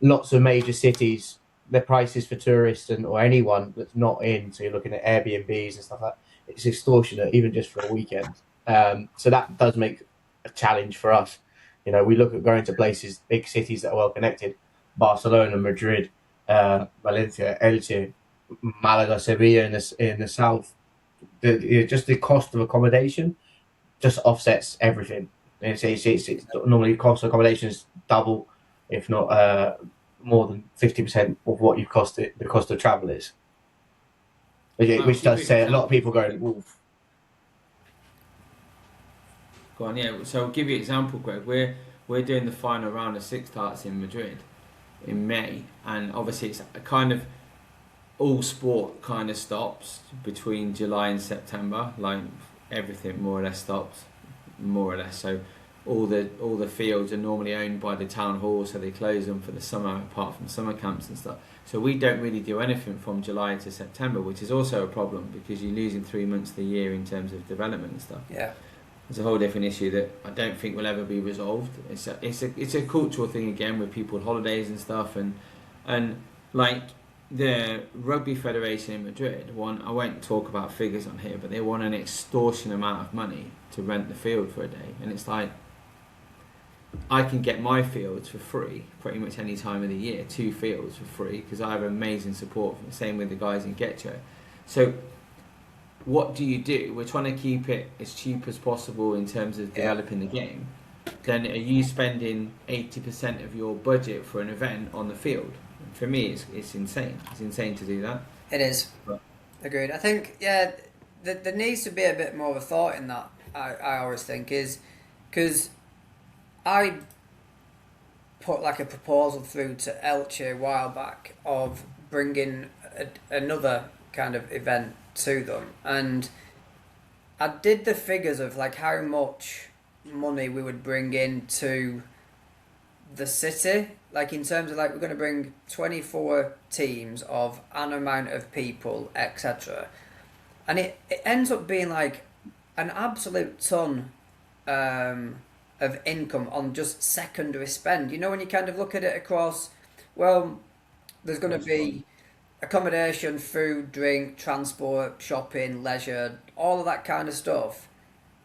lots of major cities, their prices for tourists or anyone that's not in. So you're looking at Airbnbs and stuff like that. It's extortionate, even just for a weekend. So that does make a challenge for us. We look at going to places, big cities that are well connected: Barcelona, Madrid, Valencia, Elche, Malaga, Sevilla in the south. Just the cost of accommodation just offsets everything. It's normally the cost of accommodation is double, if not more than 50% of what the cost of travel is. Which does say a lot of people going, "Wolf." Go on, yeah. So I'll give you an example, Greg. We're doing the final round of Six Starts in Madrid in May, and obviously it's a kind of all sport kind of stops between July and September. Like everything more or less stops, more or less. So all the fields are normally owned by the town hall, so they close them for the summer, apart from summer camps and stuff. So we don't really do anything from July to September, which is also a problem because you're losing 3 months of the year in terms of development and stuff. Yeah. It's a whole different issue that I don't think will ever be resolved. It's a cultural thing again with people holidays and stuff, and like the Rugby Federation in Madrid I won't talk about figures on here, but they want an extortion amount of money to rent the field for a day, and it's like I can get my fields for free pretty much any time of the year, 2 fields for free, because I have amazing support. Same with the guys in Getcho. So what do? We're trying to keep it as cheap as possible in terms of developing the game. Then are you spending 80% of your budget for an event on the field? For me, it's insane. It's insane to do that. It is. But Agreed. I think, there needs to be a bit more of a thought in that, I always think, is because I put like a proposal through to Elche a while back of bringing another kind of event to them, and I did the figures of like how much money we would bring into the city, like in terms of like we're going to bring 24 teams of an amount of people, etc., and it ends up being like an absolute ton of income on just secondary spend. When you kind of look at it across, well, there's going to be accommodation, food, drink, transport, shopping, leisure, all of that kind of stuff.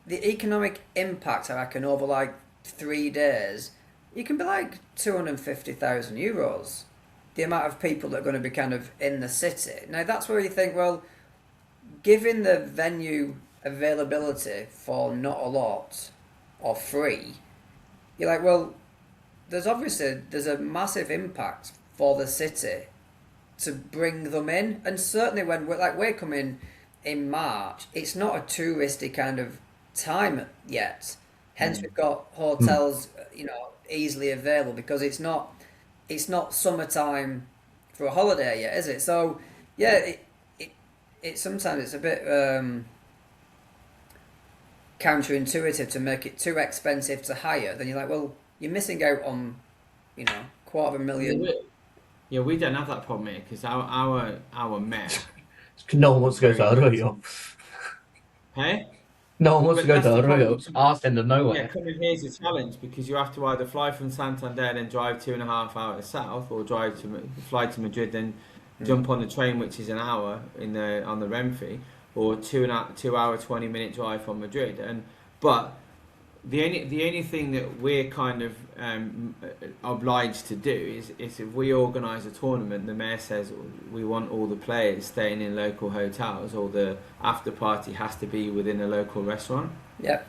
The economic impact, I reckon, over like 3 days, you can be like €250,000. The amount of people that are going to be kind of in the city. Now that's where you think, well, given the venue availability for not a lot or free, you're like, well, there's a massive impact for the city to bring them in, and certainly when we're coming in March, it's not a touristy kind of time yet. Hence, we've got hotels, easily available because it's not summertime for a holiday yet, is it? So, yeah, it sometimes it's a bit counterintuitive to make it too expensive to hire. Then you're like, well, you're missing out on, $250,000. Yeah, we don't have that problem here because our mayor. No one wants to go to Arroyo. Hey? No one wants to go That's to the Arroyo. problem. It's arse end of Yeah, nowhere. coming here is a challenge because you have to either fly from Santander and drive 2.5 hours south, or fly to Madrid and jump on the train, which is an hour on the Renfe, or 2 hour 20-minute drive from Madrid. But the only thing that we're kind of obliged to do is if we organise a tournament, the mayor says we want all the players staying in local hotels, or the after party has to be within a local restaurant. Yeah.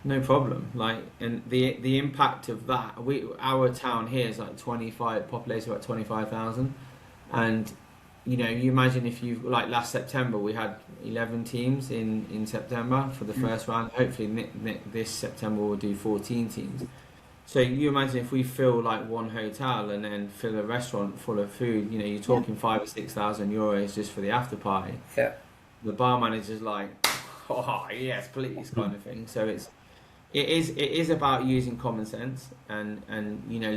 No problem. And the impact of that, our town here is like 25 population, about 25,000, and you imagine if last September we had 11 teams in September for the first round. Hopefully this September we'll do 14 teams. So you imagine if we fill like one hotel and then fill a restaurant full of food, you're talking 5,000 or 6,000 euros just for the after party. Yeah. The bar manager's like, oh yes, please, kind of thing. So it is about using common sense and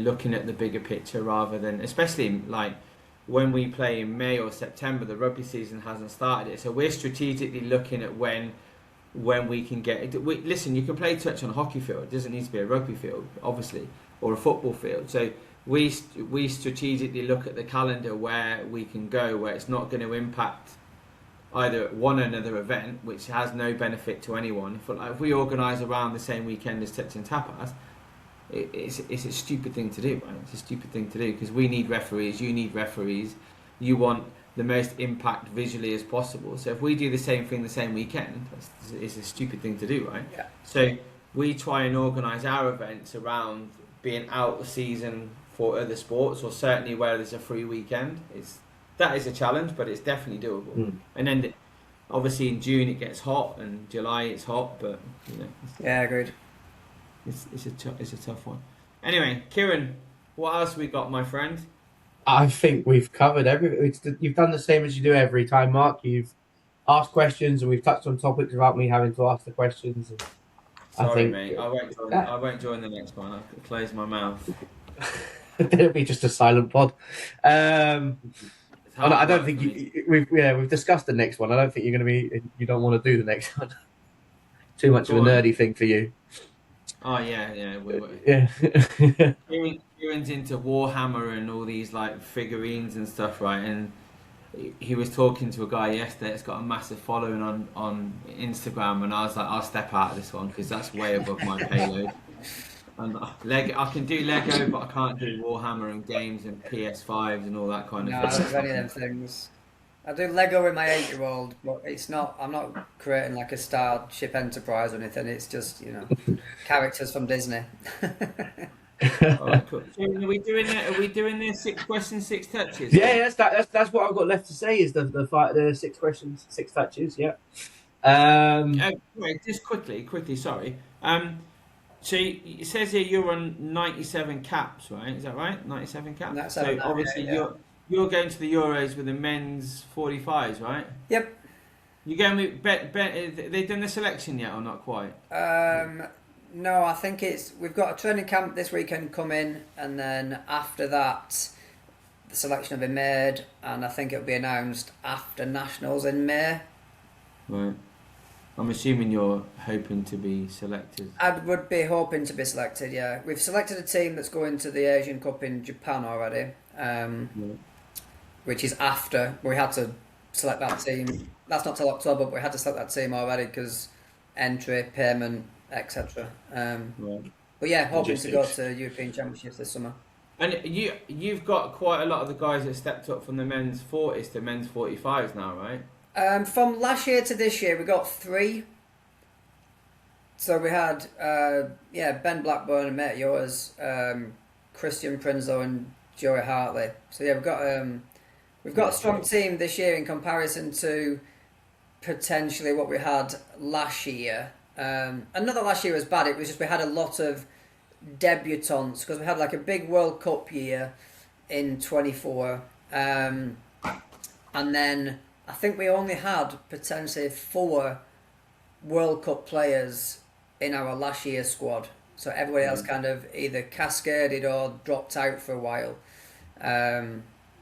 looking at the bigger picture rather than, especially like when we play in May or September, the rugby season hasn't started yet. So we're strategically looking at when we can get it. Listen, you can play touch on a hockey field. It doesn't need to be a rugby field, obviously, or a football field. So we strategically look at the calendar where we can go, where it's not going to impact either one or another event, which has no benefit to anyone. If we organise around the same weekend as Touch and Tapas, it's a stupid thing to do, right? It's a stupid thing to do because we need referees, you need referees, you want the most impact visually as possible. So if we do the same thing the same weekend, it's a stupid thing to do, right? Yeah. So we try and organise our events around being out of season for other sports, or certainly where there's a free weekend. That is a challenge, but it's definitely doable. And then obviously in June it gets hot, and July it's hot, but Yeah, agreed. It's a tough one. Anyway, Kieran, what else we got, my friend? I think we've covered everything. You've done the same as you do every time, Mark. You've asked questions and we've touched on topics without me having to ask the questions. Sorry, mate. I won't join the next one. I'll close my mouth. It'll be just a silent pod. I don't think we've discussed the next one. I don't think you're going to be. You don't want to do the next one. Too much of a nerdy thing for you. Oh yeah. Yeah. Kieran's into Warhammer and all these like figurines and stuff, right? And he was talking to a guy yesterday that's got a massive following on Instagram, and I was like, I'll step out of this one because that's way above my payload. And I can do Lego, but I can't do Warhammer and games and PS5s and all that kind of thing. No, I don't do any of them things. I do Lego with my 8-year-old, but I'm not creating like a Starship Enterprise or anything. It's just characters from Disney. Right, cool. So are we doing the 6 questions, 6 touches? Yeah, that's what I've got left to say is the 6 questions, 6 touches. Yeah. Wait, just quickly. Sorry. So it says here you're on 97 caps, right? Is that right? 97 caps. So obviously you're going to the Euros with the men's 45s, right? Yep. You going with they done the selection yet or not quite? No, I think we've got a training camp this weekend coming, and then after that, the selection will be made, and I think it'll be announced after Nationals in May. Right. I'm assuming you're hoping to be selected. I would be hoping to be selected, yeah. We've selected a team that's going to the Asian Cup in Japan already, which is after. We had to select that team. That's not till October, but we had to select that team already because entry, payment, etc. But yeah, hoping to go to European Championships this summer. And you've got quite a lot of the guys that stepped up from the men's 40s to men's 45s now, right? From last year to this year, we got 3. So we had Ben Blackburn, a mate of yours, Christian Prinzo and Joey Hartley. So yeah, we've got a strong team this year in comparison to potentially what we had last year. Not that last year was bad. It was just we had a lot of debutants because we had like a big World Cup year in 24, and then I think we only had potentially 4 World Cup players in our last year's squad. So everybody else kind of either cascaded or dropped out for a while.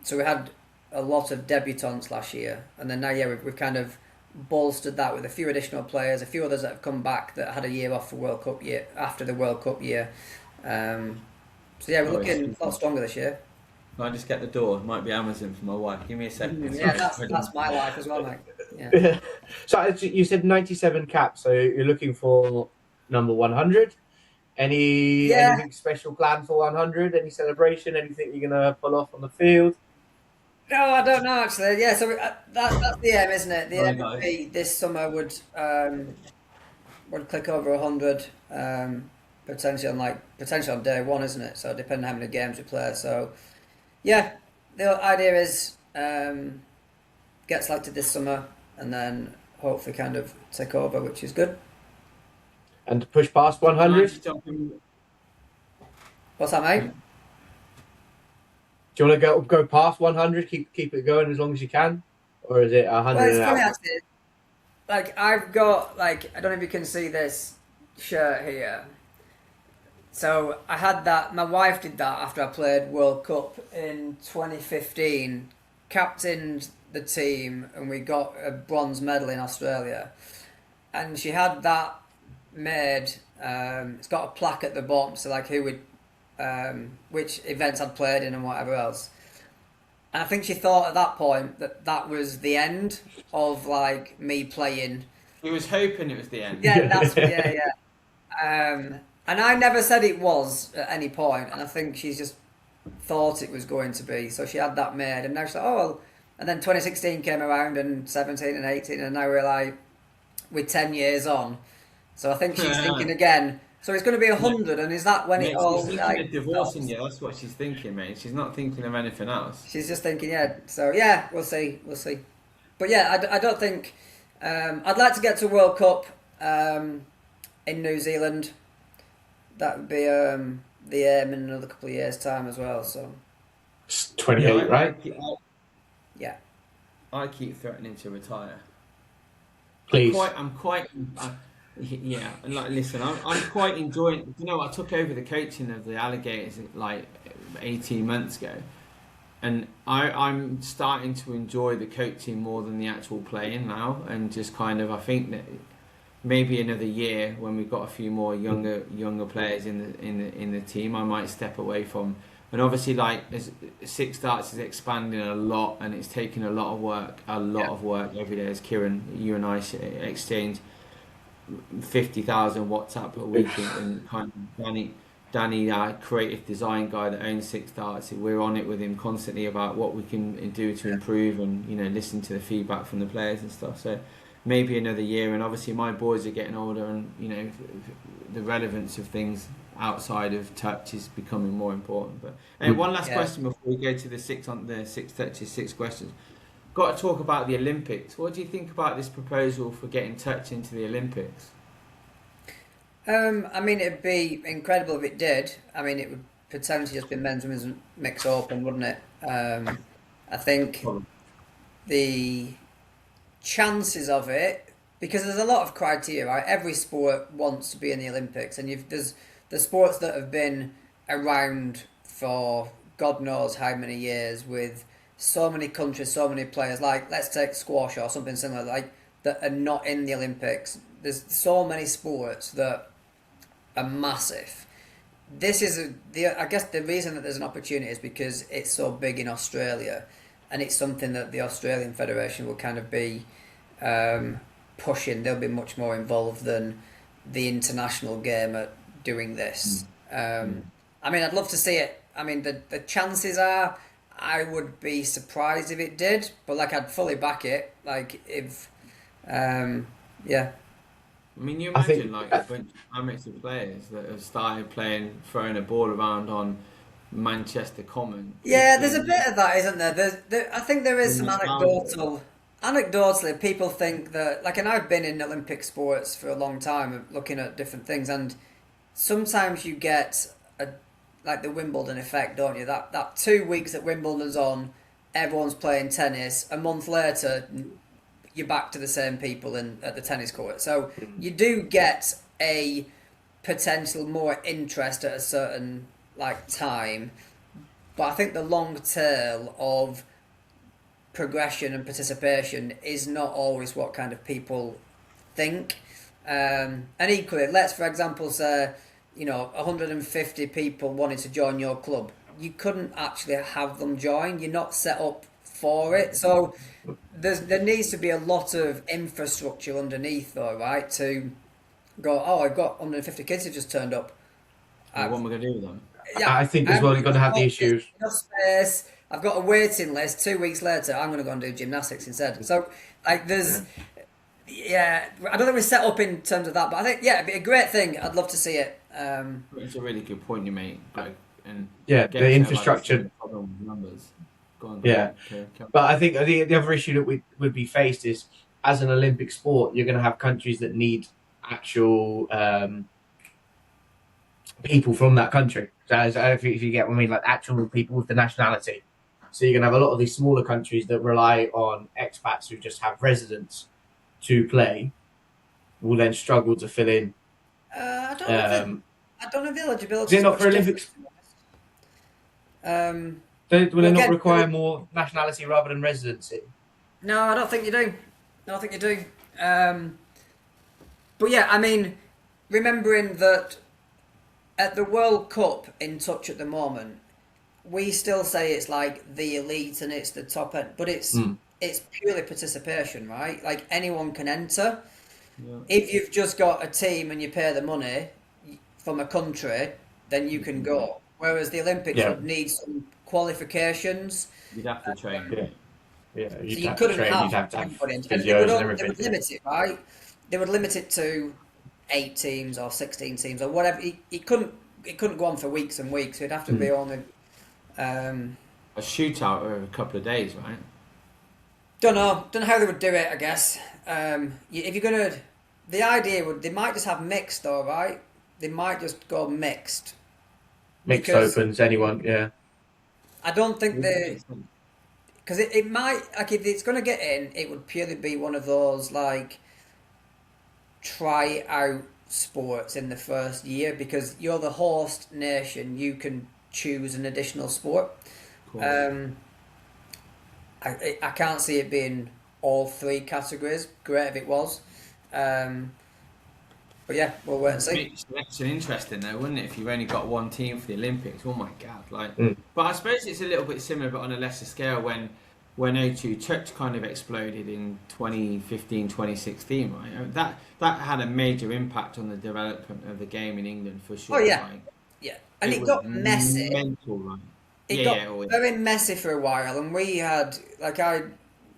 So we had a lot of debutants last year, and then now we've kind of bolstered that with a few additional players, a few others that have come back that had a year off for World Cup year after the World Cup year. So yeah, we're looking a lot stronger this year. Can I just get the door? It might be Amazon for my wife. Give me a second. Yeah, that's my life as well, mate. Yeah. So you said 97 caps, so you're looking for number 100. Anything special planned for 100? Any celebration? Anything you're gonna pull off on the field? No, I don't know actually. Yeah, so that's the aim, isn't it? The aim would be this summer would click over 100, potentially on day one, isn't it? So depending on how many games we play. So yeah, the idea is get selected this summer and then hopefully kind of take over, which is good. And to push past 100? What's that, mate? Do you want to go past 100? Keep it going as long as you can, or is it 100? Well, it's funny actually. Like I've got I don't know if you can see this shirt here. So I had that. My wife did that after I played World Cup in 2015. Captained the team, and we got a bronze medal in Australia. And she had that made. It's got a plaque at the bottom, so who would. Which events I'd played in and whatever else. And I think she thought at that point that was the end of me playing. He was hoping it was the end. Yeah, and I never said it was at any point, and I think she's just thought it was going to be. So she had that made, and now she's like, oh, well. And then 2016 came around, and 17 and 18, and now we're 10 years on. So I think she's thinking again. So it's going to be 100, and is that when it all? She's thinking of divorcing you. That's what she's thinking, mate. She's not thinking of anything else. She's just thinking, yeah. So yeah, we'll see. But yeah, I don't think. I'd like to get to World Cup in New Zealand. That would be the aim in another couple of years' time as well. So. It's 28, right? Yeah. I keep threatening to retire. Please. I'm quite. Yeah, listen, I'm quite enjoying. I took over the coaching of the Alligators 18 months ago, and I'm starting to enjoy the coaching more than the actual playing now, and just kind of I think that maybe another year when we've got a few more younger players in the team, I might step away from. And obviously, as Six Starts is expanding a lot, and it's taking a lot of work every day. As Kieran, you and I exchange 50,000 WhatsApp a week, and kind of Danny, our creative design guy that owns Six Starts, we're on it with him constantly about what we can do to improve, and listen to the feedback from the players and stuff. So maybe another year, and obviously my boys are getting older, and the relevance of things outside of touch is becoming more important. But one last question before we go to the six touches, 6 questions. Got to talk about the Olympics. What do you think about this proposal for getting touch into the Olympics? I mean, it'd be incredible if it did. I mean, it would potentially just be men's and women's mix open, wouldn't it? I think the chances of it, because there's a lot of criteria, right? Every sport wants to be in the Olympics, and there's the sports that have been around for God knows how many years with so many countries, so many players. Let's take squash or something similar, that are not in the Olympics. There's so many sports that are massive. This is I guess the reason that there's an opportunity is because it's so big in Australia, and it's something that the Australian Federation will kind of be pushing. They'll be much more involved than the international game at doing this. I mean, I'd love to see it. I mean, the chances are, I would be surprised if it did, but I'd fully back it. If, yeah. I mean, you imagine a bunch of amateur players that have started throwing a ball around on Manchester Common. Yeah, there's a bit of that, isn't there? I think there is some anecdotally, people think that, and I've been in Olympic sports for a long time, looking at different things, and sometimes you get the Wimbledon effect, don't you? That 2 weeks that Wimbledon's on, everyone's playing tennis. A month later, you're back to the same people at the tennis court. So you do get a potential more interest at a certain time. But I think the long tail of progression and participation is not always what kind of people think. And equally, let's for example say, 150 people wanted to join your club. You couldn't actually have them join. You're not set up for it. So there needs to be a lot of infrastructure underneath, though, right? To go, oh, I've got 150 kids who just turned up. What am I going to do with them? Yeah, I think as well you're going to have the issues. Enough space. I've got a waiting list. 2 weeks later, I'm going to go and do gymnastics instead. So, there's, I don't think we're set up in terms of that, but I think, it'd be a great thing. I'd love to see it. It's a really good point you make, Greg. And the infrastructure. Problem with numbers. Go on, But I think the other issue that would be faced is, as an Olympic sport, you're going to have countries that need actual people from that country. So if you get what I mean, like actual people with the nationality. So you're going to have a lot of these smaller countries that rely on expats who just have residents to play, will then struggle to fill in. I don't know the eligibility. Is it not for Olympics? Will they not require more nationality rather than residency? No, I don't think you do. But yeah, I mean, remembering that at the World Cup in touch at the moment, we still say it's like the elite and it's the top end, but it's purely participation, right? Like anyone can enter. Yeah. If you've just got a team and you pay the money from a country, then you can go. Whereas the Olympics would need some qualifications. You'd have to train. You couldn't have physios and everything. They would limit it, right? They would limit it to 8 teams or 16 teams or whatever. It couldn't go on for weeks and weeks. It'd have to be only a shootout over a couple of days, right? Don't know how they would do it. I guess if you're gonna, the idea would they might just have mixed, though, right? They might just go mixed. Mixed opens, anyone, yeah. I don't think because it might, like, if it's going to get in, it would purely be one of those like try out sports in the first year, because you're the host nation, you can choose an additional sport. Cool. I can't see it being all 3 categories. Great if it was. But yeah, we'll wait and see. It's interesting though, wouldn't it? If you've only got one team for the Olympics, oh my god! But I suppose it's a little bit similar, but on a lesser scale. When O2 Touch kind of exploded in 2015, 2016, right? That had a major impact on the development of the game in England for sure. Oh yeah, right? Yeah, and it got messy. Mental, right? It got very messy for a while, and we had I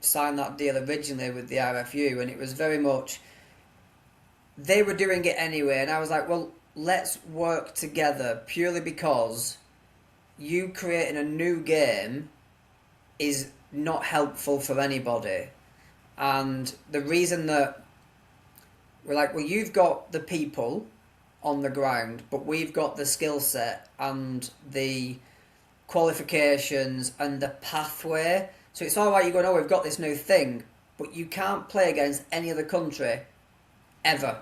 signed that deal originally with the RFU, and it was very much. They were doing it anyway, and I was like, well, let's work together, purely because you creating a new game is not helpful for anybody. And the reason that we're like, well, you've got the people on the ground, but we've got the skill set and the qualifications and the pathway. So it's all right, you're going, oh, we've got this new thing, but you can't play against any other country ever.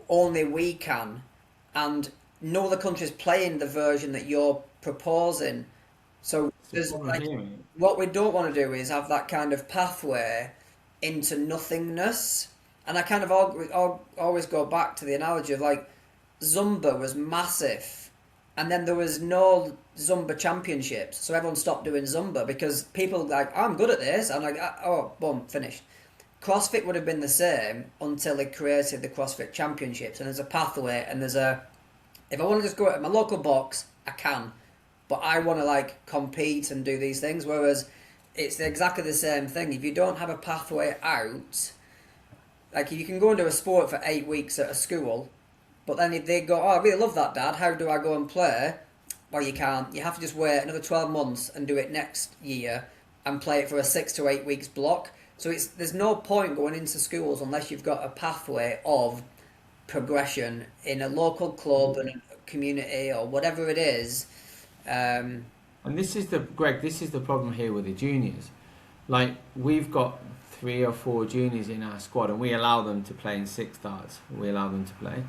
Only we can, and no other country's playing the version that you're proposing. So there's what we don't want to do is have that kind of pathway into nothingness. And I kind of always go back to the analogy of like Zumba was massive, and then there was no Zumba championships, so everyone stopped doing Zumba because people like, oh, I'm good at this. I'm like, oh, boom, finished. CrossFit would have been the same until they created the CrossFit Championships, and there's a pathway, and if I want to just go at my local box, I can, but I want to like compete and do these things, whereas it's exactly the same thing. If you don't have a pathway out, like you can go and do a sport for 8 weeks at a school, but then if they go, oh, I really love that, Dad, how do I go and play? Well, you can't. You have to just wait another 12 months and do it next year and play it for a 6 to 8 weeks block. So there's no point going into schools unless you've got a pathway of progression in a local club and a community or whatever it is. And this is the problem here with the juniors. Like, we've got 3 or 4 juniors in our squad, and we allow them to play in 6 starts. We allow them to play.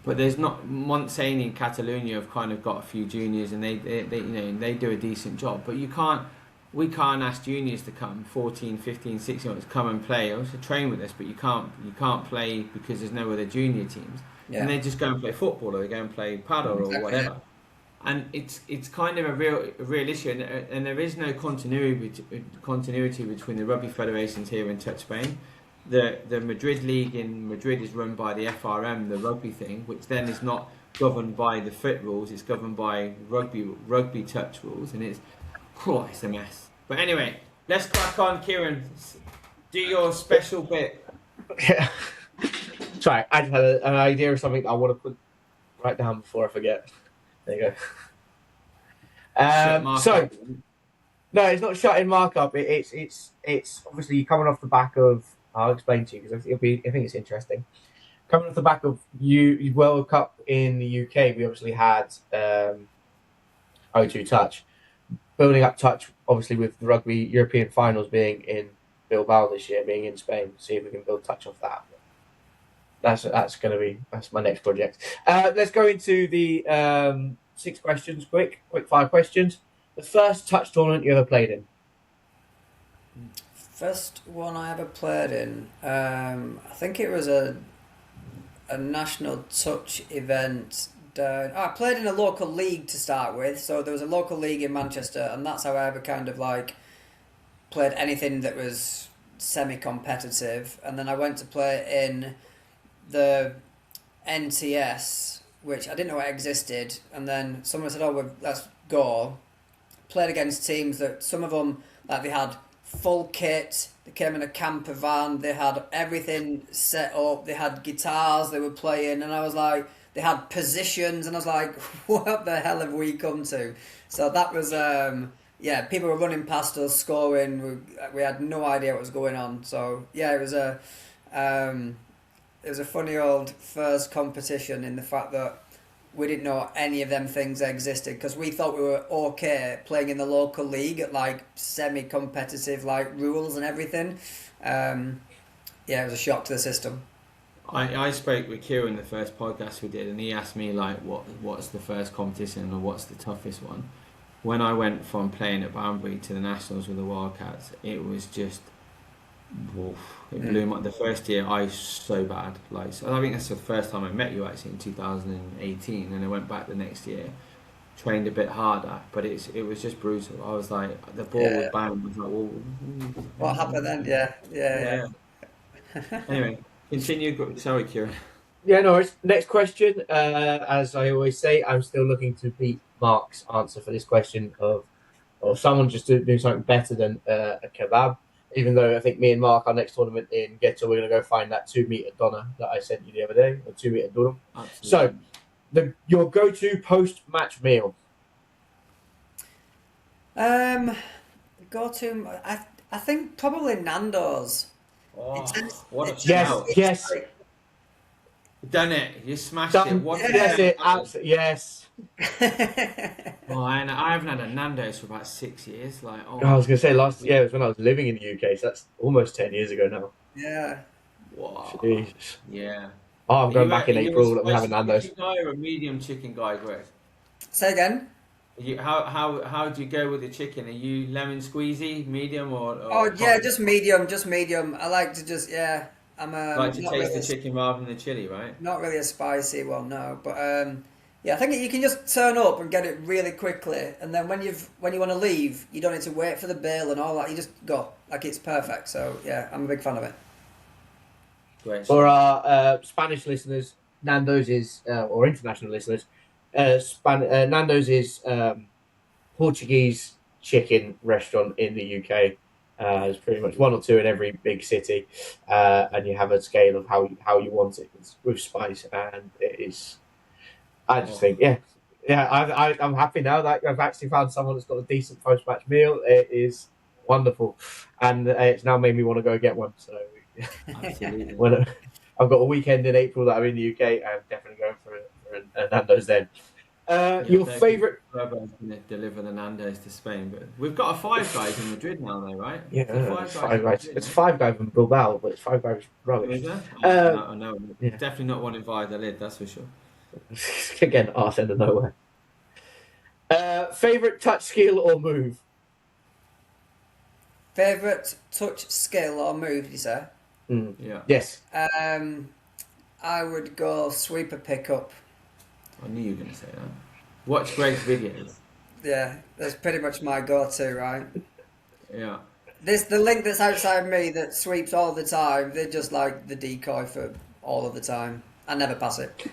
But there's not, Montseny and Catalonia have kind of got a few juniors, and they do a decent job. But you can't we can't ask juniors to come, 14, 15, 16 year olds, come and play or to train with us, but you can't play because there's no other junior teams. Yeah. And they just go and play football, or they go and play paddle, or whatever. Yeah. And it's kind of a real issue, and there is no continuity between the rugby federations here in Touch Spain. The Madrid League in Madrid is run by the FRM, the rugby thing, which then is not governed by the FIT rules. It's governed by rugby touch rules, and it's a mess. But anyway, let's crack on, Kieran. Do your special bit. Yeah. Sorry, I just had an idea of something I want to write down before I forget. There you go. So, no, it's not shutting markup. It's obviously coming off the back of. I'll explain to you because I think it's interesting. Coming off the back of World Cup in the UK, we obviously had O2 Touch. Building up Touch, obviously, with the rugby European finals being in Bilbao this year, being in Spain. See if we can build Touch off that. That's my next project. Let's go into the 6 questions, quick 5 questions. The first Touch tournament you ever played in? First one I ever played in, I think it was a national touch event. I played in a local league to start with, so there was a local league in Manchester, and that's how I ever kind of like played anything that was semi-competitive. And then I went to play in the NTS, which I didn't know it existed, and then someone said, "Oh, let's go." Played against teams that some of them, like, they had full kit, they came in a camper van, they had everything set up, they had guitars they were playing, and I was like, they had positions, and I was like, what the hell have we come to? So that was, people were running past us, scoring, we had no idea what was going on. So yeah, it was a funny old first competition in the fact that we didn't know any of them things existed, because we thought we were okay playing in the local league at like semi-competitive like rules and everything. It was a shock to the system. I spoke with Kieran the first podcast we did, and he asked me like what's the first competition or what's the toughest one. When I went from playing at Banbury to the Nationals with the Wildcats, it was just it blew my. The first year I was so bad. So I think that's the first time I met you actually in 2018, and I went back the next year, trained a bit harder, but it was just brutal. I was like, the ball was bounced. I was like, whoa. What happened then? Yeah. Anyway, continue. Sorry, Kieran. Yeah, no worries. Next question. As I always say, I'm still looking to beat Mark's answer for this question of someone just to do something better than a kebab. Even though I think me and Mark, our next tournament in Ghetto, we're going to go find that 2-meter doner that I sent you the other day, or 2-meter durum. So, your go-to post-match meal? I think probably Nando's. Yes. Done it. You smashed it. Absolutely. Yes. I haven't had a Nando's for about 6 years. I was going to say last year was when I was living in the UK, so that's almost 10 years ago now. Yeah. Wow. Jesus. Yeah. Oh, I'm going back in April. I'm having Nando's. Chicken guy or a medium chicken guy, Greg? Say again. How do you go with the chicken? Are you lemon squeezy, medium, or just medium. I like to just I'm like to taste the chicken rather than the chili, right? Not really a spicy one, no. But I think you can just turn up and get it really quickly, and then when you want to leave, you don't need to wait for the bill and all that. You just go, like, it's perfect. So yeah, I'm a big fan of it. Great. For our Spanish listeners, Nando's is, or international listeners, Nando's is Portuguese chicken restaurant in the UK. There's pretty much 1 or 2 in every big city, and you have a scale of how you want it with spice, and it is. I just think, I'm happy now that I've actually found someone that's got a decent post-match meal. It is wonderful, and it's now made me want to go get one. So, absolutely. When I've got a weekend in April that I'm in the UK, I'm definitely going for a Nando's then. Your favourite? Rollball's going to deliver the Nando's to Spain, but we've got a Five Guys in Madrid now, though, right? Yeah, it's Five Guys. It's Five Guys in Bilbao, but it's Five Guys rubbish. No, definitely not one in Valladolid, that's for sure. Again, arse end of nowhere. Favourite touch skill or move? Favourite touch skill or move, did you say? Yeah. Yes. I would go sweeper pickup. I knew you were going to say that. Watch Gregg's videos. Yeah, that's pretty much my go-to, right? Yeah. The link that's outside me that sweeps all the time, they're just like the decoy for all of the time. I never pass it.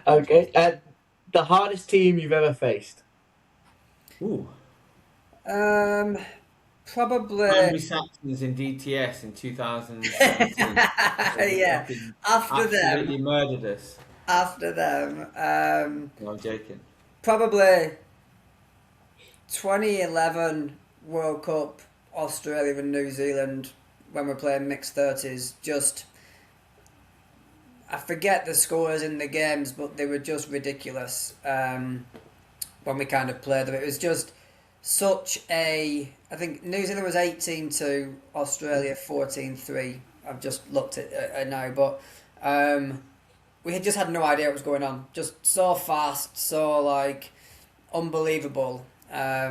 Okay. The hardest team you've ever faced? Ooh. Probably. Angry Saxons in DTS in 2017. Yeah, after them. Absolutely murdered us. After them. No, I'm joking. Probably 2011 World Cup, Australia and New Zealand, when we're playing mixed 30s. Just, I forget the scores in the games, but they were just ridiculous when we kind of played them. It was just such a... I think New Zealand was 18-2, Australia 14-3. I've just looked at it now, but we had just had no idea what was going on. Just so fast, so like unbelievable. The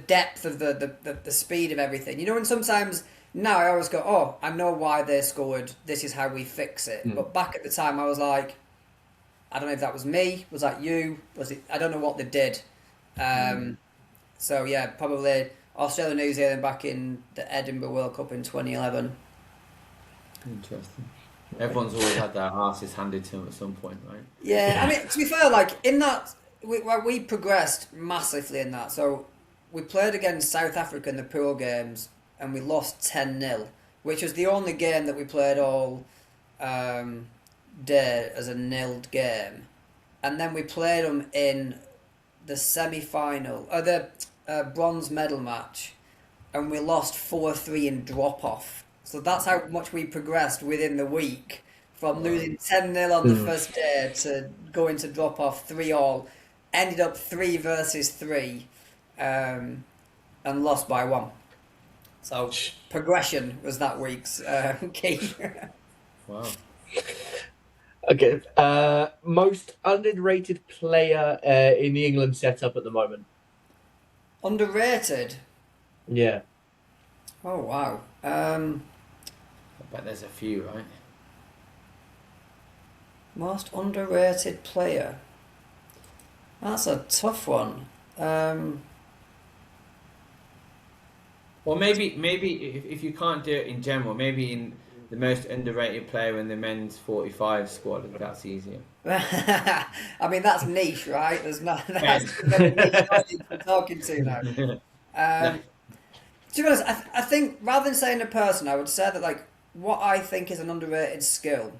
depth of the speed of everything. You know, and sometimes now I always go, oh, I know why they scored. This is how we fix it. But back at the time, I was like, I don't know if that was me. Was that you? Was it? I don't know what they did. So yeah, probably Australia, New Zealand back in the Edinburgh World Cup in 2011. Interesting. Everyone's always had their asses handed to them at some point, right? Yeah, I mean, to be fair, like in that, we progressed massively in that. So we played against South Africa in the pool games and we lost 10-0, which was the only game that we played all day as a nilled game. And then we played them in the semi-final, the bronze medal match, and we lost 4-3 in drop-off. So that's how much we progressed within the week, from losing 10-0 on the first day to going to drop-off 3-all. Ended up 3 versus 3, and lost by 1. So progression was that week's key. Wow. Okay. Most underrated player in the England setup at the moment? Underrated? Yeah. Oh, wow. I bet there's a few, right? Most underrated player? That's a tough one. Or maybe if you can't do it in general, maybe in the most underrated player in the men's 45 squad, if that's easier. I mean, that's niche, right? There's not that's very niche audience we're talking to now. To be honest, I think rather than saying a person, I would say that like what I think is an underrated skill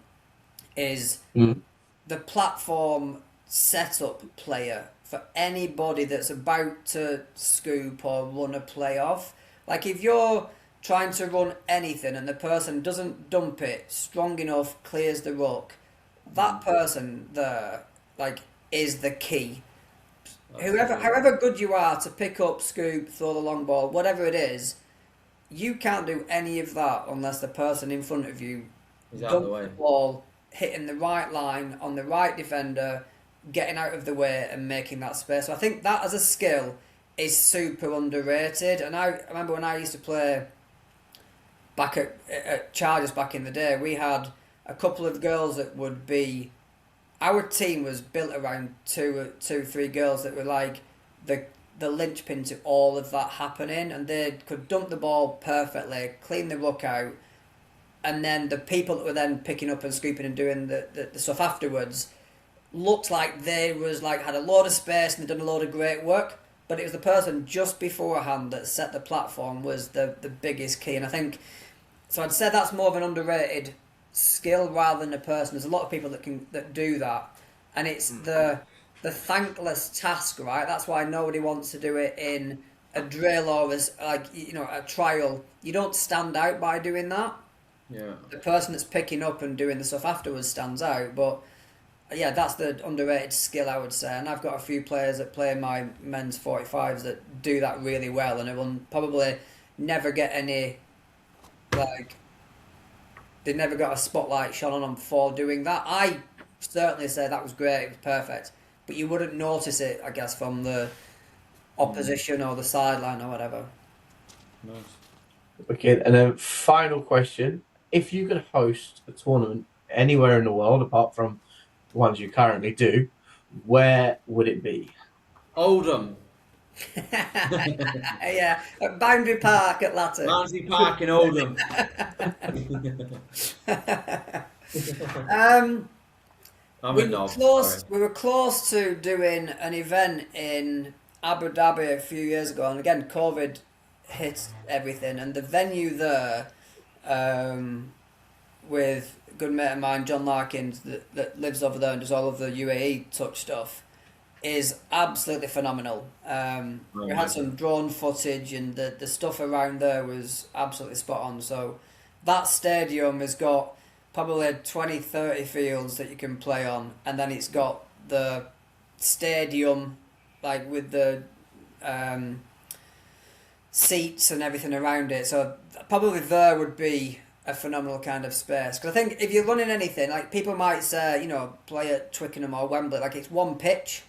is the platform setup player for anybody that's about to scoop or run a playoff. Like if you're trying to run anything and the person doesn't dump it strong enough, clears the ruck, that person there like is the key. However good you are to pick up, scoop, throw the long ball, whatever it is, you can't do any of that unless the person in front of you dumps the ball, hitting the right line on the right defender, getting out of the way and making that space. So I think that as a skill is super underrated. And I remember when I used to play back at Chargers back in the day, we had a couple of girls that would be... Our team was built around two, 3 girls that were like the linchpin to all of that happening, and they could dump the ball perfectly, clean the ruck out, and then the people that were then picking up and scooping and doing the stuff afterwards looked like they was like had a load of space and they'd done a load of great work, but it was the person just beforehand that set the platform was the biggest key. And I think, so I'd say that's more of an underrated skill rather than a person. There's a lot of people that do that, and it's the thankless task, right? That's why nobody wants to do it in a drill or as a trial. You don't stand out by doing that. Yeah. The person that's picking up and doing the stuff afterwards stands out, but yeah, that's the underrated skill, I would say. And I've got a few players that play in my men's 45s that do that really well, and it will probably never get any, like, they never got a spotlight shone on them for doing that. I certainly say that was great, it was perfect, but you wouldn't notice it, I guess, from the opposition or the sideline or whatever. Nice. Okay, and then final question: if you could host a tournament anywhere in the world apart from the ones you currently do, where would it be? Oldham. Yeah, at Boundary Park at Latter. Barnsley Park in Oldham. I'm We a were knob. close. Sorry. We were close to doing an event in Abu Dhabi a few years ago, and again, COVID hit everything. And the venue there, with a good mate of mine, John Larkins, that lives over there and does all of the UAE touch stuff, is absolutely phenomenal. We had some drone footage, and the stuff around there was absolutely spot on. So that stadium has got probably 20, 30 fields that you can play on, and then it's got the stadium, like with the seats and everything around it. So probably there would be a phenomenal kind of space. Because I think if you're running anything, like people might say, play at Twickenham or Wembley, like it's one pitch.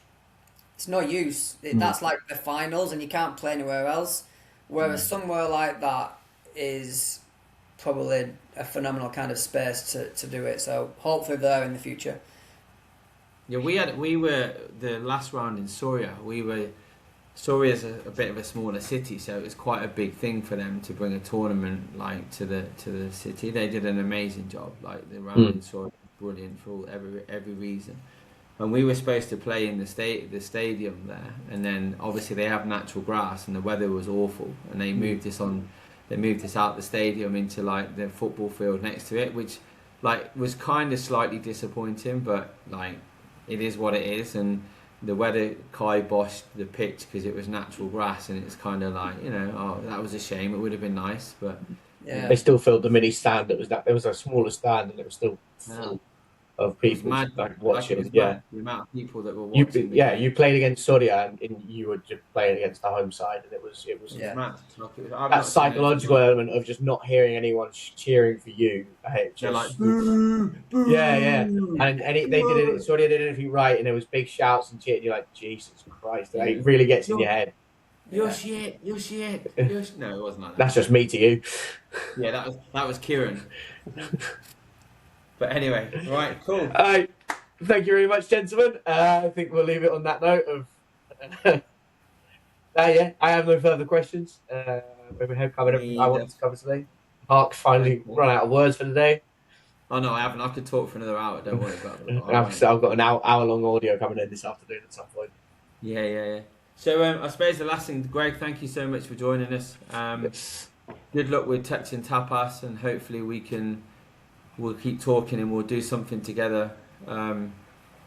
It's no use. That's like the finals, and you can't play anywhere else. Whereas somewhere like that is probably a phenomenal kind of space to do it. So hopefully there in the future. Yeah, we were the last round in Soria. Soria is a bit of a smaller city, so it was quite a big thing for them to bring a tournament like to the city. They did an amazing job. Like the round in Soria was brilliant for every reason. And we were supposed to play in the stadium there, and then obviously they have natural grass, and the weather was awful, and they moved us on. They moved us out the stadium into like the football field next to it, which like was kind of slightly disappointing, but like it is what it is. And the weather kiboshed the pitch because it was natural grass, and it's kind of like that was a shame. It would have been nice, but Yeah. They still filled the mini stand. There was a smaller stand, and it was still full of people mad. like watching. It was Yeah, mad, the amount of people that were watching. you played against Soria, and you were just playing against the home side, and it was Yeah. mad. that psychological element of just not hearing anyone cheering for you. They're like boo, boo. Yeah, and they did it. Soria did everything right, and there was big shouts and cheering. You're like, Jesus Christ! Like, it really gets in your head. You're shit. No, it wasn't like that. That's just me to you. Yeah, that was Kieran. But anyway, right, cool. All right, thank you very much, gentlemen. I think we'll leave it on that note of. I have no further questions. We have covered everything I wanted to cover today. Mark's finally run out of words for the day. Oh no, I haven't. I could talk for another hour. Don't worry about it. I've got an hour-long audio coming in this afternoon at some point. Yeah. So I suppose the last thing, Greg, thank you so much for joining us. Good luck with touching tapas, and hopefully we'll keep talking and we'll do something together in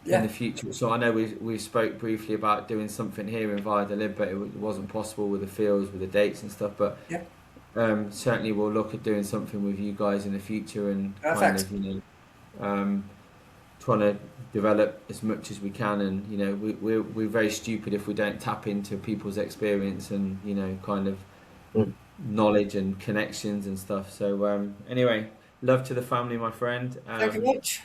the future. So I know we spoke briefly about doing something here in Valladolid, but it wasn't possible with the fields, with the dates and stuff. But certainly we'll look at doing something with you guys in the future, and kind of, trying to develop as much as we can. And we're very stupid if we don't tap into people's experience and kind of knowledge and connections and stuff. So anyway, love to the family, my friend. Thank you much.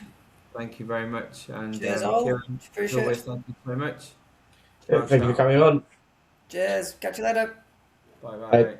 Thank you very much. And cheers all. Kieran, Appreciate it. thank you very much. Thank you for coming on. Cheers. Catch you later. Bye.